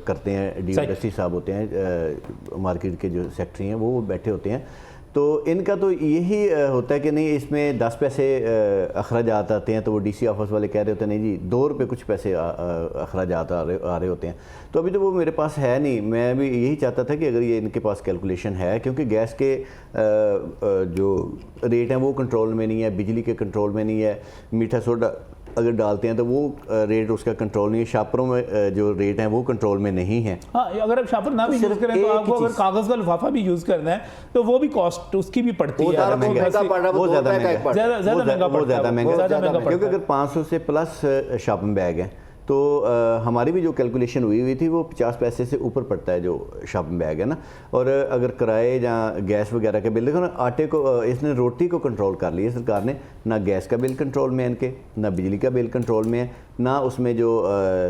करते हैं, DOST साहब होते हैं, मार्केट के जो सेक्रेटरी हैं वो बैठे होते हैं, तो इनका तो यही होता है कि नहीं इसमें 10 पैसे अखराजात आते हैं, तो वो DC ऑफिस वाले कह रहे होते हैं नहीं जी 2 रुपये कुछ पैसे अखराजात आ रहे होते हैं। तो अभी तो वो मेरे पास है नहीं, मैं भी यही चाहता था कि अगर ये इनके पास कैलकुलेशन है, क्योंकि गैस के जो रेट हैं वो कंट्रोल में नहीं है, बिजली के कंट्रोल में नहीं है, मीठा सोडा अगर डालते हैं तो वो रेट उसका कंट्रोल नहीं है। शापरों में जो रेट हैं वो कंट्रोल में नहीं है। हाँ, अगर आप शापर ना भी यूज़ करें तो आपको अगर कागज़ का लिफाफा भी यूज़ करना है तो वो भी कॉस्ट उसकी भी पड़ती है, वो ज़्यादा महंगा क्योंकि अगर 500 से प्लस शॉपिंग बैग है तो हमारी भी जो कैलकुलेशन हुई थी वो 50 पैसे से ऊपर पड़ता है जो शॉपिंग बैग है ना। और अगर किराए या गैस वगैरह के बिल देखो ना, आटे को इसने रोटी को कंट्रोल कर लिया सरकार ने, ना गैस का बिल कंट्रोल में है इनके, ना बिजली का बिल कंट्रोल में है, ना उसमें जो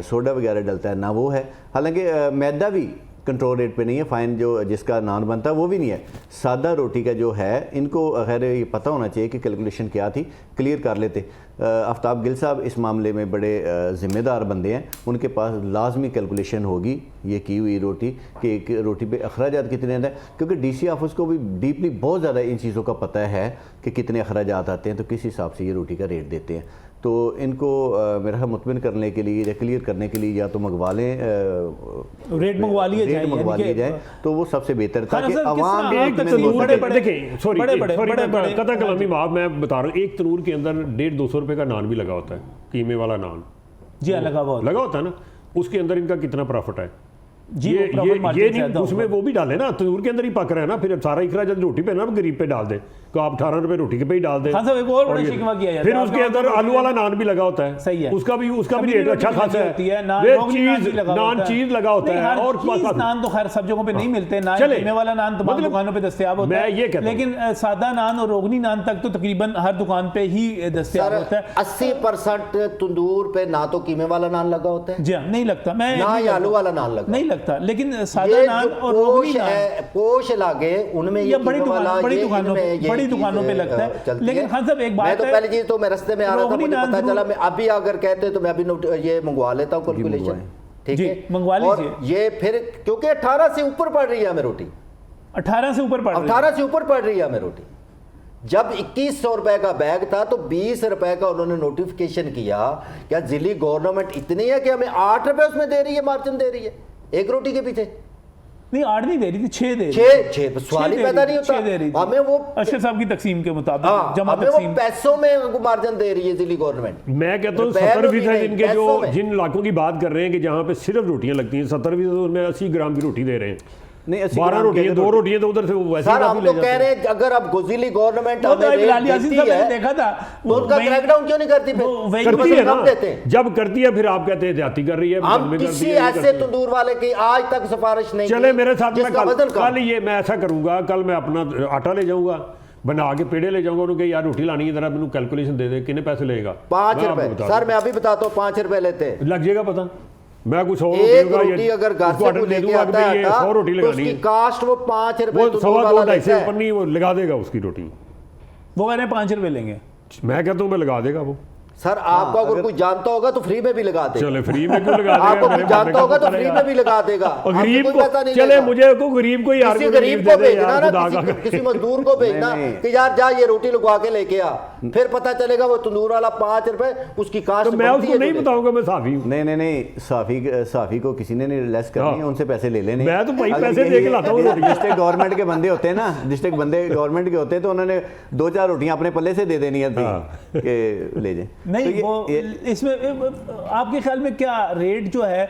सोडा वगैरह डलता है ना वो है। हालांकि मैदा भी कंट्रोल रेट पे नहीं है, फ़ाइन जो जिसका नान बनता है वो भी नहीं है। सादा रोटी का जो है इनको खैर ये पता होना चाहिए कि कैलकुलेशन क्या थी, क्लियर कर लेते। आफ्ताब गिल साहब इस मामले में बड़े ज़िम्मेदार बंदे हैं, उनके पास लाजमी कैलकुलेशन होगी ये की हुई रोटी कि एक रोटी पे अखराजात कितने हैं, क्योंकि डीसी ऑफिस को भी डीपली बहुत ज़्यादा इन चीज़ों का पता है कि कितने अखराजात आते हैं, तो किस हिसाब से ये रोटी का रेट देते हैं। तो इनको मेरा मुतमिन करने के लिए या क्लियर करने के लिए या तो मंगवा लें, रेट मंगवा लिए जाए तो वो सबसे बेहतर था कि आवाम देखिए। सॉरी कथा कलामी माफ, मैं बता रहा हूँ, एक तनूर के अंदर 150-200 रुपए का नान भी लगा होता है, कीमे वाला नान जी लगा होता है ना, उसके अंदर इनका कितना प्रॉफिट है जी, ये नहीं उसमें वो भी डाले ना, तंदूर के अंदर ही पक रहा है ना, फिर सारा अखराजात रोटी पे ना गरीब पे डाल दे तो आप 18 रुपए रोटी के पे ही डाल दे। एक और बड़ा शिकवा किया जाता है, फिर उसके अंदर आलू वाला नान भी लगा होता है, सही है, उसका भी रेट अच्छा खासा है, नान चीज लगा होता है। और नान तो खैर सब जगहों पे नहीं मिलते, नान वाला नान तमाम दुकानों पे दस्तयाब होता है, लेकिन सादा नान और रोगनी नान तक तो तकरीबन हर दुकान पे ही दस्तयाब होता है। 80% तंदूर पे ना तो कीमे वाला नान लगा होता है, जी नहीं लगता, मैं ना आलू वाला नान लगा नहीं लगता, लेकिन सादा नान और रोगनी नान पोश लागे उनमें ये बड़ी दुकानों पे लगता है। लेकिन खान साहब एक बात है, मैं तो पहली चीज तो मैं रास्ते में आ रहा था, मुझे पता चला, मैं अभी अगर कहते तो मैं अभी ये मंगवा लेता हूँ कैलकुलेशन, ठीक है मंगवा लीजिए। ये फिर क्योंकि 18 से ऊपर पड़ रही है हमें रोटी, 18 से ऊपर पड़ रही है हमें रोटी। जब 2100 रुपए का बैग था तो 20 रुपए का उन्होंने नोटिफिकेशन किया। क्या जिली गवर्नमेंट इतनी है कि हमें 8 रुपए उसमें दे रही है, मार्जिन दे रही है एक रोटी के पीछे? नहीं 8 नहीं दे रही थी, 6 दे रही थी। सवाल ही पैदा नहीं होता। हमें वो अशरफ साहब की तकसीम के मुताबिक जमा तकसीम पैसों में मार्जिन दे रही है दिल्ली गवर्नमेंट। मैं कहता हूँ 70% इनके जो जिन इलाकों की बात कर रहे हैं कि जहाँ पे सिर्फ रोटियां लगती हैं, 70% उनमें 80 ग्राम की रोटी दे रहे हैं, नहीं 12 रोटियां 2 रोटियां तो उधर से वैसे सर हम तो कह रहे हैं अगर अब गुजराती गवर्नमेंट देखा था तो उनका क्रैकडाउन क्यों नहीं करती? करती है ना, जब करती है फिर आप कहते हैं जाती कर रही है। हम किसी ऐसे तंदूर वाले की आज तक सिफारिश नहीं। चले मेरे साथ में कल ये मैं ऐसा करूंगा, कल मैं अपना आटा ले जाऊंगा, बना के पेड़े ले जाऊंगा, उन्होंने यार रोटी लानी है, जरा मैंने कैलकुलेशन दे दे कितने पैसे लेगा। 5 रुपए सर, मैं अभी बताता हूँ, 5 रुपए लेते लग जाएगा पता। मैं कुछ एक रोटी अगर घर से लेके आता है 100 रोटी लगानी है, कास्ट वो 5 रुपए, वो 2.25 से ऊपर नहीं वो लगा देगा उसकी रोटी, वो मैंने 5 रुपए लेंगे। मैं कहता हूँ मैं लगा देगा वो। सर आपको अगर कोई जानता होगा तो फ्री में भी लगा देगा। चले फ्री में क्यों लगा देगा? आपको कोई जानता होगा तो फ्री में भी लगा देगा। गरीब को चले मुझे को गरीब को यार गरीब को भेजना ना, किसी मजदूर को भेजना कि यार जा ये रोटी लगवा के लेके आ, फिर पता चलेगा वो तंदूर वाला 5 रुपए उसकी कास्ट। मैं उसको नहीं बताऊंगा मैं साफी हूं। नहीं साफी को किसी ने नहीं लेस करनी है, उनसे पैसे ले लेने। मैं तो भाई पैसे दे के लाता हूं। डिस्ट्रिक्ट गवर्नमेंट के बंदे होते हैं ना, डिस्ट्रिक्ट बंदे गवर्नमेंट के होते हैं, तो उन्होंने 2-4 रोटियां अपने पल्ले से दे देनी है कि ले जाए। नहीं वो इसमें आपके ख्याल में क्या रेट जो है,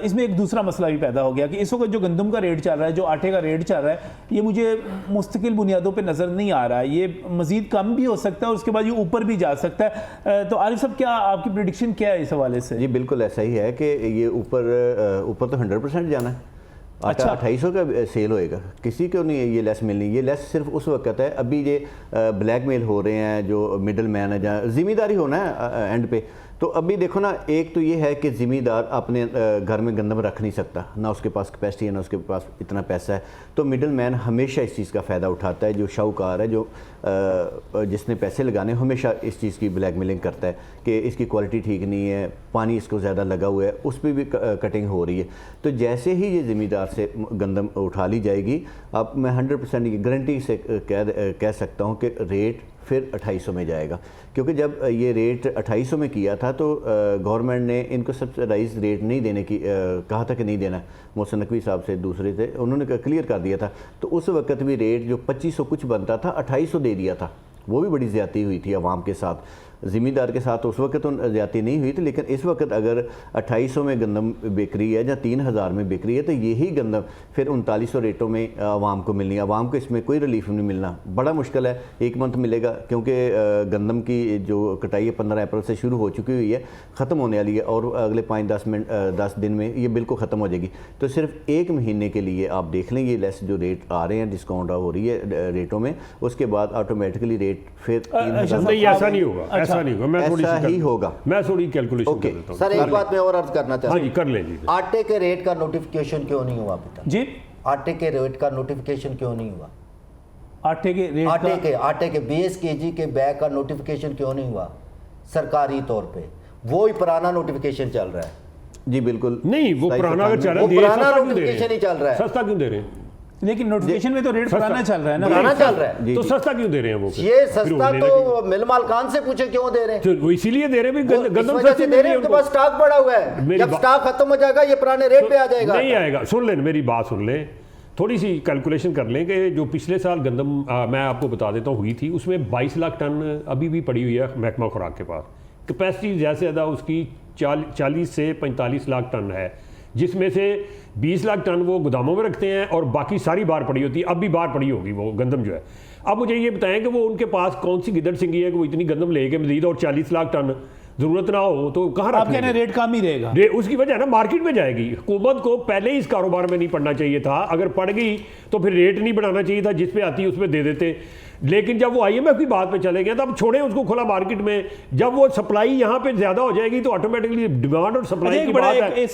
इसमें एक दूसरा मसला भी पैदा हो गया कि इस वक्त जो गंदम का रेट चल रहा है, जो आटे का रेट चल रहा है, ये मुझे मुस्तकिल बुनियादों पे नज़र नहीं आ रहा है, ये मज़ीद कम भी हो सकता है और उसके बाद ये ऊपर भी जा सकता है। तो आरिफ साहब क्या आपकी प्रेडिक्शन क्या है इस हवाले से? जी बिल्कुल ऐसा ही है कि ये ऊपर तो 100% जाना है। आटा 2800 का सेल होएगा, किसी को नहीं ये लेस मिलनी। ये लेस सिर्फ उस वक्त है, अभी ये ब्लैकमेल हो रहे हैं जो मिडल मैन है, जहाँ ज़िम्मेदारी होना है एंड पे। तो अभी देखो ना, एक तो ये है कि ज़िम्मेदार अपने घर में गंदम रख नहीं सकता, ना उसके पास कैपेसिटी है ना उसके पास इतना पैसा है, तो मिडल मैन हमेशा इस चीज़ का फ़ायदा उठाता है। जो शाहूकार है, जो जिसने पैसे लगाने, हमेशा इस चीज़ की ब्लैकमेलिंग करता है कि इसकी क्वालिटी ठीक नहीं है, पानी इसको ज़्यादा लगा हुआ है, उस पर भी कटिंग हो रही है। तो जैसे ही ये ज़िम्मेदार से गंदम उठा ली जाएगी, अब मैं 100% गारंटी से कह सकता हूँ कि रेट फिर 2800 में जाएगा, क्योंकि जब ये रेट 2800 में किया था तो गवर्नमेंट ने इनको सब्सिडाइज रेट नहीं देने की कहा था कि नहीं देना। मोहसिन नकवी साहब से दूसरे थे, उन्होंने क्लियर कर दिया था। तो उस वक्त भी रेट जो 2500 कुछ बनता था 2800 दे दिया था, वो भी बड़ी ज़्यादती हुई थी आवाम के साथ। ज़मींदार के साथ उस वक्त तो ज़्यादती नहीं हुई थी, लेकिन इस वक्त अगर 2800 में गंदम बिक रही है या 3000 में बिक रही है तो यही गंदम फिर 3900 रेटों में आवाम को मिलनी है। आवाम को इसमें कोई रिलीफ नहीं मिलना, बड़ा मुश्किल है। 1 मंथ मिलेगा क्योंकि गंदम की जो कटाई है 15 अप्रैल से शुरू हो चुकी हुई है, ख़त्म होने वाली है और अगले 5-10 दिन में ये बिल्कुल ख़त्म हो जाएगी। तो सिर्फ 1 महीने के लिए आप देख लें ये लेस जो रेट आ रहे हैं, डिस्काउंट हो रही है रेटों में, उसके बाद ऑटोमेटिकली रेट फिर नहीं, ऐसा नहीं होगा, ऐसा नहीं होगा। मैं थोड़ी ऐसा ही होगा। मैं थोड़ी कैलकुलेशन कर देता हूं। सर एक बात मैं और अर्ज करना चाहता हूं। हाँ जी, कर लें जी। आटे के रेट का नोटिफिकेशन क्यों नहीं हुआ अभी तक? जी, आटे के रेट का नोटिफिकेशन क्यों नहीं हुआ? आटे के रेट आटे के 20 केजी के बैग का नोटिफिकेशन क्यों नहीं हुआ सरकारी तौर पे? वो ही पुराना नोटिफिकेशन चल रहा है। जी बिल्कुल नहीं, वो पुराना अगर चल रहा है, पुराना नोटिफिकेशन ही चल रहा है। सस्ता क्यों दे रहे हैं? लेकिन नोटिफिकेशन में तो रेट पुराना चल रहा है ना, पुराना चल रहा है तो सस्ता क्यों दे रहे हैं वो? ये सस्ता तो मिल मालकान से पूछे क्यों दे रहे हैं? वो इसीलिए दे रहे हैं, गंदम सस्ते सस्ती दे रहे हैं, उनके पास स्टॉक बढ़ा हुआ है। जब स्टॉक खत्म हो जाएगा ये पुराने रेट पे आ जाएगा। नहीं आएगा। सुन लें, मेरी बात सुन लें, थोड़ी सी कैलकुलेशन कर लें कि जो पिछले साल गंदम मैं आपको बता देता हूँ हुई थी, उसमें 22 लाख टन अभी भी पड़ी हुई है महकमा खुराक के पास। कैपेसिटी ज़्यादा से ज़्यादा उसकी 40 से 45 लाख टन है, जिसमें से 20 लाख टन वो गोदामों में रखते हैं और बाकी सारी बाहर पड़ी होती है। अब भी बाहर पड़ी होगी वो गंदम जो है। अब मुझे ये बताएं कि वो उनके पास कौन सी गिदड़ सिंगी है कि वो इतनी गंदम लेके मजीद और 40 लाख टन जरूरत ना हो तो कहाँ आप कहना रेट कम ही रहेगा? उसकी वजह है ना, मार्केट में जाएगी। हुकूमत को पहले ही इस कारोबार में नहीं पड़ना चाहिए था। अगर पड़ गई तो फिर रेट नहीं बढ़ाना चाहिए था, जिस पे आती है उस पर दे देते। लेकिन जब वो IMF की बात पे चले गए तो अब छोड़ें उसको खुला मार्केट में। जब वो सप्लाई यहाँ पे ज्यादा हो जाएगी तो ऑटोमेटिकली डिमांड और सप्लाई की बात है,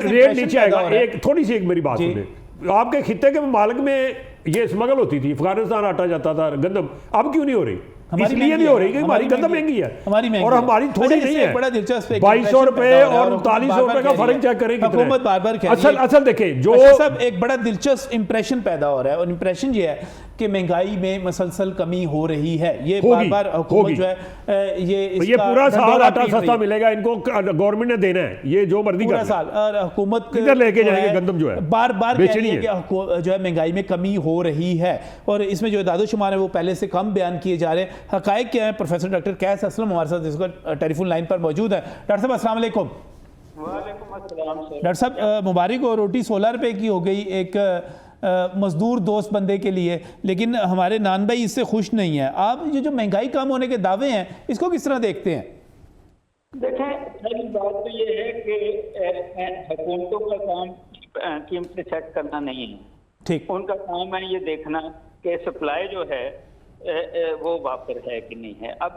रेट नीचे आएगा। एक थोड़ी सी एक मेरी बात सुने, आपके खित्ते के मालिक में ये स्मगल होती थी, अफगानिस्तान आटा जाता था गंदम, अब क्यों नहीं हो रही? इसलिए नहीं हो रही कि हमारी गंदम महंगी है और हमारी थोड़ी नहीं है। बड़ा दिलचस्प 2200 रुपए और 3900 रुपए का फर्क चेक करें। हुकूमत बार-बार कह रही है। असल देखें जो सब एक बड़ा दिलचस्प इंप्रेशन पैदा हो रहा है और इंप्रेशन ये है कि महंगाई में मसलसल कमी हो रही है। ये बार-बार हुकूमत जो है ये पूरा साल आटा सस्ता मिलेगा, इनको गवर्नमेंट ने देना है, ये जो मर्जी पूरा साल। और हुकूमत किधर लेके जाएंगे गंदम जो है, बार-बार कह रही है कि जो है महंगाई में कमी हो रही है और इसमें जो दादोशुमार है वो पहले से कम बयान किए जा रहे हैं। हकायक क्या है? प्रोफेसर डॉक्टर कैस असलम हमारे साथ इस वक्त टेलीफोन लाइन पर मौजूद है। डॉक्टर साहब अस्सलाम वालेकुम। डॉक्टर साहब मुबारक हो, रोटी 16 रुपए की हो गई एक मजदूर दोस्त बंदे के लिए, लेकिन हमारे नान भाई इससे खुश नहीं है। आप ये जो महंगाई कम होने के दावे हैं इसको किस तरह देखते हैं? देखें, पहली बात तो ये है कि हुकूमतों का काम कीमतें सेट करना नहीं है। ठीक, उनका काम है ये देखना कि सप्लाई जो है वो वापर है कि नहीं है। अब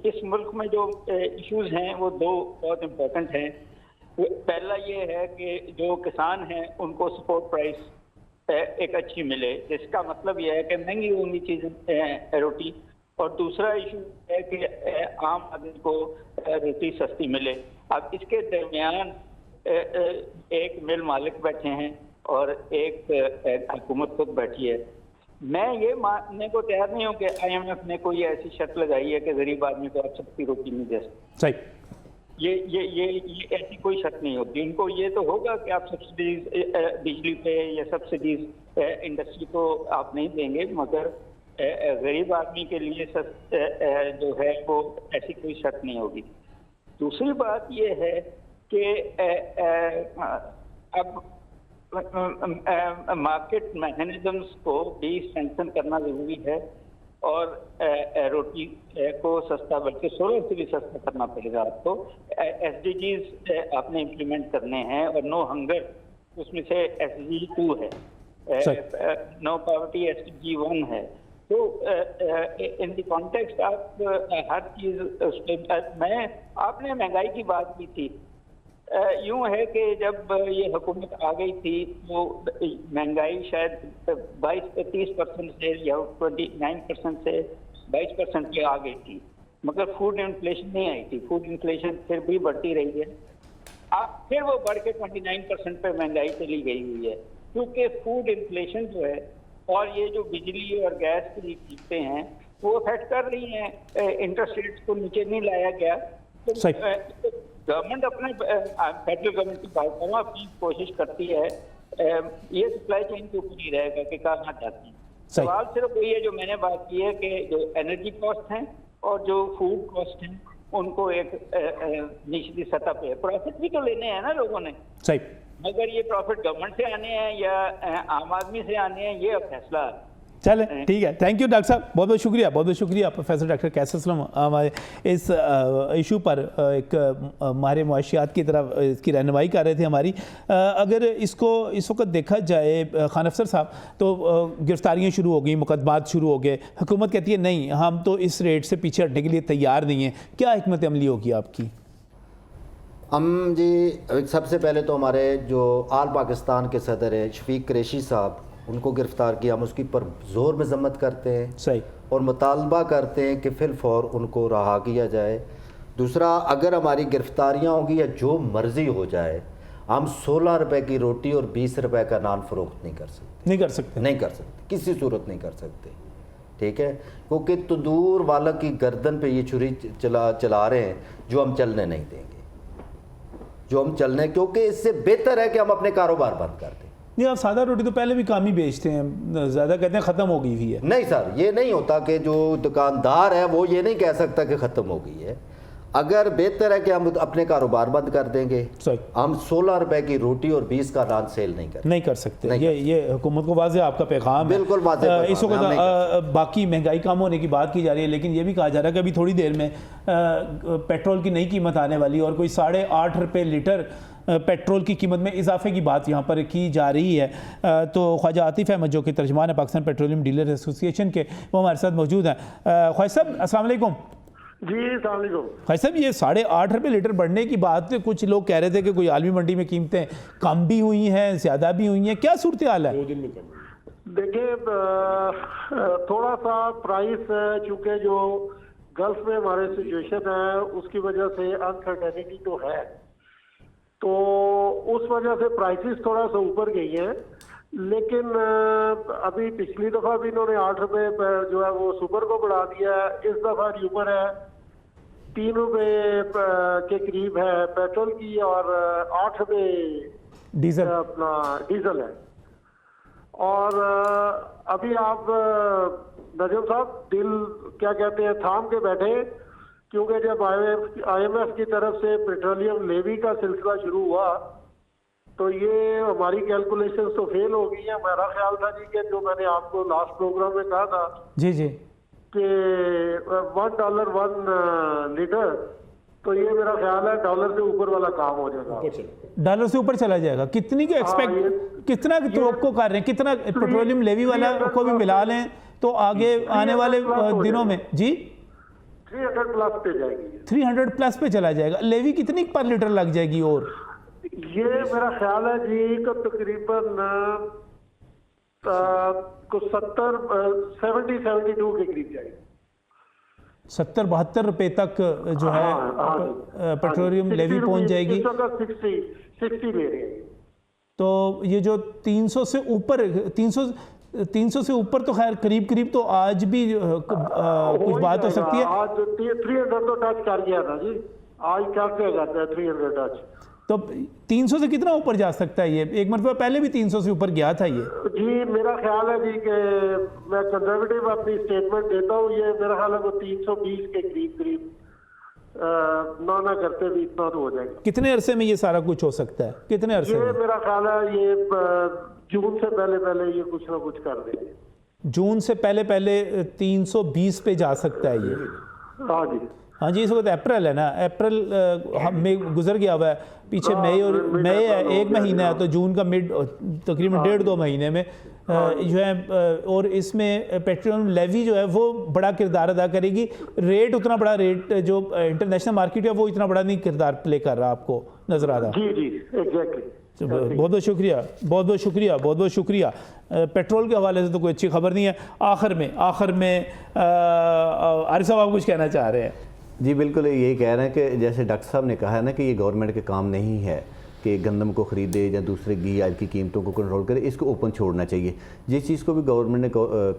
इस मुल्क में जो इश्यूज हैं वो दो बहुत इम्पोर्टेंट हैं। पहला ये है कि जो किसान हैं उनको सपोर्ट प्राइस एक अच्छी मिले, जिसका मतलब यह है कि महंगी होंगी चीज़ें रोटी, और दूसरा इशू है कि आम आदमी को रोटी सस्ती मिले। अब इसके दरमियान एक मिल मालिक बैठे हैं और एक हुकूमत खुद बैठी है। मैं ये मानने को तैयार नहीं हूँ कि IMF ने कोई ऐसी शर्त लगाई है कि गरीब आदमी को आप सस्ती रोटी नहीं दे सकते। सही, ये ऐसी कोई शर्त नहीं होती। इनको ये तो होगा कि आप सब्सिडीज बिजली पे या सब्सिडीज इंडस्ट्री को आप नहीं देंगे, मगर गरीब आदमी के लिए जो है वो ऐसी कोई शर्त नहीं होगी। दूसरी बात ये है कि अब मार्केट मैकेनिज्म्स को भी स्ट्रेंथन करना जरूरी है और रोटी को सस्ता, बल्कि 16 से भी सस्ता करना पड़ेगा आपको। SDGs आपने इम्प्लीमेंट करने हैं और नो हंगर उसमें से SDG 2 है, नो पॉवर्टी SDG 1 है। तो इन द कॉन्टेक्स्ट आप हर चीज़ आपने महंगाई की बात की थी। यूँ है कि जब ये हुकूमत आ गई थी तो महंगाई शायद 22-30% से या 29% से 22% पे आ गई थी, मगर फूड इन्फ्लेशन नहीं आई थी। फूड इन्फ्लेशन फिर भी बढ़ती रही है। अब फिर वो बढ़ के 29% पे महंगाई चली गई हुई है, क्योंकि फूड इन्फ्लेशन जो है और ये जो बिजली और गैस की कीमतें हैं वो अफेक्ट कर रही हैं। इंटरेस्ट रेट्स को नीचे नहीं लाया गया तो गवर्नमेंट अपने फेडरल गवर्नमेंट की बात करूँ अपनी कोशिश करती है। ये सप्लाई चेन के ऊपर ही रहेगा कि कहाँ जाती है। सवाल सिर्फ वही है जो मैंने बात की है कि जो एनर्जी कॉस्ट हैं और जो फूड कॉस्ट है उनको एक निचली सतह पे, प्रॉफिट भी तो लेने हैं ना लोगों ने। सही। अगर ये प्रॉफिट गवर्नमेंट से आने हैं या आम आदमी से आने हैं, ये अब फैसला है। चले ठीक है, थैंक यू डॉक्टर साहब, बहुत बहुत शुक्रिया, बहुत बहुत शुक्रिया प्रोफेसर डॉक्टर कैसर असलम हमारे इस इशू पर एक हमारे मुआशियात की तरफ इसकी रहनुमाई कर रहे थे हमारी। अगर इसको इस वक्त देखा जाए खान अफसर साहब, तो गिरफ्तारियाँ शुरू हो गई, मुकदमात शुरू हो गए, हुकूमत कहती है नहीं हम तो इस रेट से पीछे हटने के लिए तैयार नहीं हैं, क्या हिकमत अमली होगी आपकी? हम जी सबसे पहले तो हमारे जो आल पाकिस्तान के सदर हैं शफीक कुरैशी साहब, उनको गिरफ़्तार किया, हम उसकी पर ज़ोर मज़म्मत करते हैं। सही। और मुतालबा करते हैं कि फ़िलफ़ौर उनको रहा किया जाए। दूसरा, अगर हमारी गिरफ़्तारियाँ होंगी या जो मर्ज़ी हो जाए, हम 16 रुपए की रोटी और 20 रुपए का नान फ़रोख्त नहीं कर सकते। नहीं कर सकते? नहीं कर सकते, किसी सूरत नहीं कर सकते। ठीक है, क्योंकि तंदूर वाला की गर्दन पे ये छुरी चला रहे हैं जो हम चलने नहीं देंगे, जो हम चलने, क्योंकि इससे बेहतर है कि हम अपने कारोबार बंद कर दें। नहीं, आप सादा रोटी तो पहले भी काम ही बेचते हैं, ज़्यादा कहते हैं ख़त्म हो गई हुई है। नहीं सर, ये नहीं होता कि जो दुकानदार है वो ये नहीं कह सकता कि ख़त्म हो गई है। अगर बेहतर है कि हम अपने कारोबार बंद कर देंगे, सही। हम 16 रुपए की रोटी और 20 का नान सेल नहीं कर सकते। नहीं ये हुकूमत को वाज़ेह आपका पैगाम है। बिल्कुल वाज़ेह। इस वक्त बाकी महंगाई कम होने की बात की जा रही है, लेकिन ये भी कहा जा रहा है कि अभी थोड़ी देर में पेट्रोल की नई कीमत आने वाली है और कोई 8.5 रुपये लीटर पेट्रोल की कीमत में इजाफे की बात यहाँ पर की जा रही है। तो ख्वाजा आतिफ अहमद जो कि तर्जमान है पाकिस्तान पेट्रोलियम डीलर एसोसिएशन के, वो हमारे साथ मौजूद हैं। ख्वाजा साहब अस्सलाम वालेकुम। जी अस्सलाम वालेकुम। ख्वाजा साहब, ये 8.5 रुपये लीटर बढ़ने की बात, कुछ लोग कह रहे थे कि कोई आलमी मंडी में कीमतें कम भी हुई हैं, ज़्यादा भी हुई हैं, क्या सूरत हाल है? 2 दिन में कम। देखिए थोड़ा सा प्राइस, चूँकि जो गल्फ में हमारे सिचुएशन है उसकी वजह से अनसर्टेनिटी तो है, तो उस वजह से प्राइसेस थोड़ा सा ऊपर गई हैं। लेकिन अभी पिछली दफ़ा भी इन्होंने 8 रुपये जो है वो सुपर को बढ़ा दिया है। इस दफ़ा र्यूमर है 3 रुपये के करीब है पेट्रोल की और 8 रुपये डीजल अपना डीजल है। और अभी आप नजम साहब दिल क्या कहते हैं थाम के बैठे, क्योंकि जब IMF की तरफ से पेट्रोलियम लेवी का सिलसिला शुरू हुआ तो ये हमारी कैलकुलेशंस तो फेल हो गई है। मेरा ख्याल था जी कि जो मैंने आपको लास्ट प्रोग्राम में कहा था जी कि $1 1 लीटर, तो ये मेरा ख्याल है डॉलर से ऊपर वाला काम हो जाएगा। डॉलर से ऊपर चला जाएगा। कितनी के एक्सपेक्ट, कितना तो कर रहे हैं, कितना पेट्रोलियम लेवी वाला को भी मिला लें तो आगे आने वाले दिनों में जी 300 प्लस पे जाएगी। 300 प्लस पे चला जाएगा। लेवी कितनी पर लीटर लग जाएगी? और ये मेरा ख्याल है जी कि तकरीबन कुछ 72 के करीब जाएगी। 70-72 रुपए तक जो है पेट्रोलियम लेवी पहुंच जाएगी। 60 ले रहे हैं। तो ये जो 300 से ऊपर 300 से ऊपर तो खैर करीब तो आज भी कुछ बात हो सकती है। आज 300 तो टच कर गया था जी, आज क्या जाता है 300 टच। तो 300 से कितना ऊपर जा सकता है ये? एक मरतबा पहले भी 300 से ऊपर गया था ये। जी मेरा ख्याल है जी कि मैं कंजर्वेटिव अपनी स्टेटमेंट देता हूँ, ये मेरा ख्याल है वो 320 के करीब ना करते भी इतना तो हो जाएगा। कितने अरसे में ये सारा कुछ हो सकता है? कितने अरसे में? मेरा ख्याल है ये जून से पहले ये कुछ ना कुछ कर देंगे। जून से पहले 320 पे जा सकता है ये। हाँ जी, इस वक्त अप्रैल है ना, अप्रैल में गुजर गया हुआ है, पीछे मई और मई है, 1 महीना है, तो जून का मिड तकरीबन 1.5-2 महीने में जो है। और इसमें पेट्रोलियम लेवी जो है वो बड़ा किरदार अदा करेगी। रेट उतना बड़ा, रेट जो इंटरनेशनल मार्केट है वो इतना बड़ा नहीं किरदार प्ले कर रहा, आपको नजर आ रहा? जी एग्जैक्टली। बहुत बहुत शुक्रिया, बहुत बहुत शुक्रिया। पेट्रोल के हवाले से तो कोई अच्छी खबर नहीं है। आखिर में आरिफ साहब आप कुछ कहना चाह रहे हैं? जी बिल्कुल, यही कह रहे हैं कि जैसे डॉक्टर साहब ने कहा है ना कि ये गवर्नमेंट के काम नहीं है कि गंदम को ख़रीदे या दूसरे घी आयल की कीमतों को कंट्रोल करे, इसको ओपन छोड़ना चाहिए। जिस चीज़ को भी गवर्नमेंट ने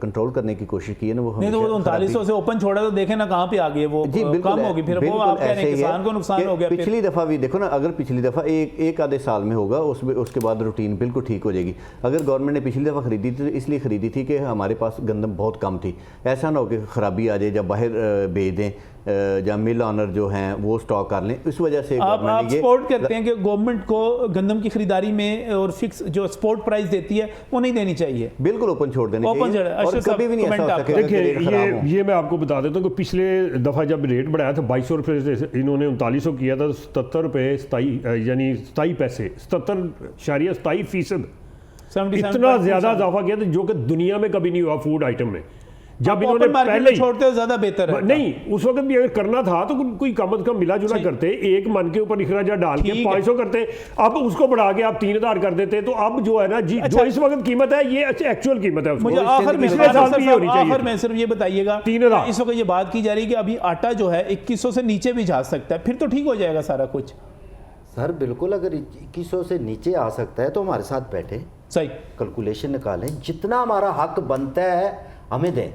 कंट्रोल करने की कोशिश की है ना, वो नहीं तो वो 3900 से ओपन छोड़ा तो देखे ना कहाँ पे आ गई है वो, जी कम होगी, फिर वो आप कह रहे हैं किसान को नुकसान हो गया। पिछली दफ़ा भी देखो ना, अगर पिछली दफ़ा एक आधे साल में होगा उसके बाद रूटीन बिल्कुल ठीक हो जाएगी। अगर गवर्नमेंट ने पिछली दफ़ा खरीदी थी तो इसलिए ख़रीदी थी कि हमारे पास गंदम बहुत कम थी, ऐसा ना हो कि ख़राबी आ जाए या बाहर बेच दें या मिल ऑनर जो हैं वो स्टॉक कर लें। इस वजह से आप सपोर्ट करते हैं कि गवर्नमेंट को गंदम की खरीदारी में और फिक्स जो स्पोर्ट प्राइस देती है वो नहीं देनी चाहिए, बिल्कुल ओपन छोड़ देनी चाहिए और कभी भी नहीं ऐसा हो सकेगा। देखिए ये मैं आपको बता देता हूँ कि पिछले दफ़ा जब रेट बढ़ाया था 2200 रुपये से इन्होंने 3900 किया था, 77 रुपये 27 यानी 27 पैसे 77.27%, इतना ज़्यादा इजाफा किया था जो कि दुनिया में कभी नहीं हुआ फूड आइटम में। जब इन्होंने पहले छोड़ते हो ज़्यादा बेहतर है। नहीं, उस वक्त भी अगर करना था तो कोई कम अज कम मिला जुला करते, एक मन के ऊपर इखराजा डाल के 500 करते, अब उसको बढ़ा के आप 3000 कर देते, तो अब जो है ना जी जो इस वक्त कीमत है ये एक्चुअल कीमत है। मुझे आखिर में सिर्फ ये बताइएगा, 3000 इस वक्त ये बात की जा रही है कि अभी आटा जो है 2100 से नीचे भी जा सकता है, फिर तो ठीक हो जाएगा सारा कुछ। सर बिल्कुल, अगर 2100 से नीचे आ सकता है तो हमारे साथ बैठे, सही कैलकुलेशन निकालें, जितना हमारा हक बनता है हमें दें।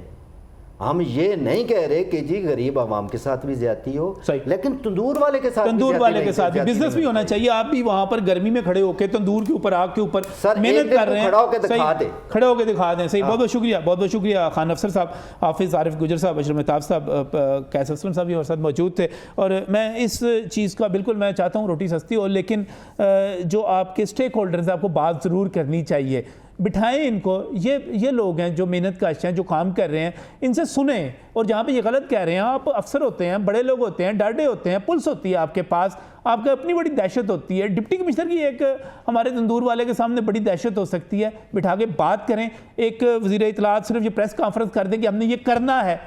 हम ये नहीं कह रहे कि जी गरीब आवाम के साथ भी ज्यादती हो, लेकिन तंदूर वाले के साथ भी बिजनेस भी होना चाहिए। आप भी वहां पर गर्मी में खड़े होकर तंदूर के ऊपर, आग के ऊपर मेहनत कर रहे हैं, खड़े होकर दिखा दें। सही, बहुत बहुत शुक्रिया, बहुत बहुत शुक्रिया खान अफसर साहब, हाफिज़ आरिफ गुजर साहब, अशरफ मेहताब साहब, कैस असलम साहब भी हमारे साथ मौजूद थे। और मैं इस चीज़ का बिल्कुल मैं चाहता हूँ रोटी सस्ती हो, लेकिन जो आपके स्टेक होल्डर्स हैं आपको बात ज़रूर करनी चाहिए, बिठाएं इनको। ये लोग हैं जो मेहनत काश हैं, जो काम कर रहे हैं, इनसे सुने। और जहाँ पे ये गलत कह रहे हैं, आप अफसर होते हैं, बड़े लोग होते हैं, डाडे होते हैं, पुलिस होती है आपके पास, आपकी अपनी बड़ी दहशत होती है। डिप्टी कमिश्नर की एक हमारे तंदूर वाले के सामने बड़ी दहशत हो सकती है, बिठा के बात करें। एक वज़ीर इत्तलाआत सिर्फ ये प्रेस कॉन्फ्रेंस कर दें कि हमने ये करना है,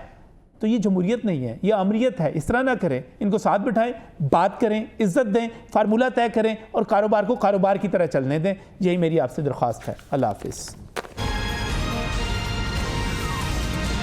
तो ये जमहूरियत नहीं है, ये अमरीयत है। इस तरह ना करें, इनको साथ बिठाएं, बात करें, इज्जत दें, फार्मूला तय करें और कारोबार को कारोबार की तरह चलने दें। यही मेरी आपसे दरख्वास्त है। अल्लाह हाफिज़।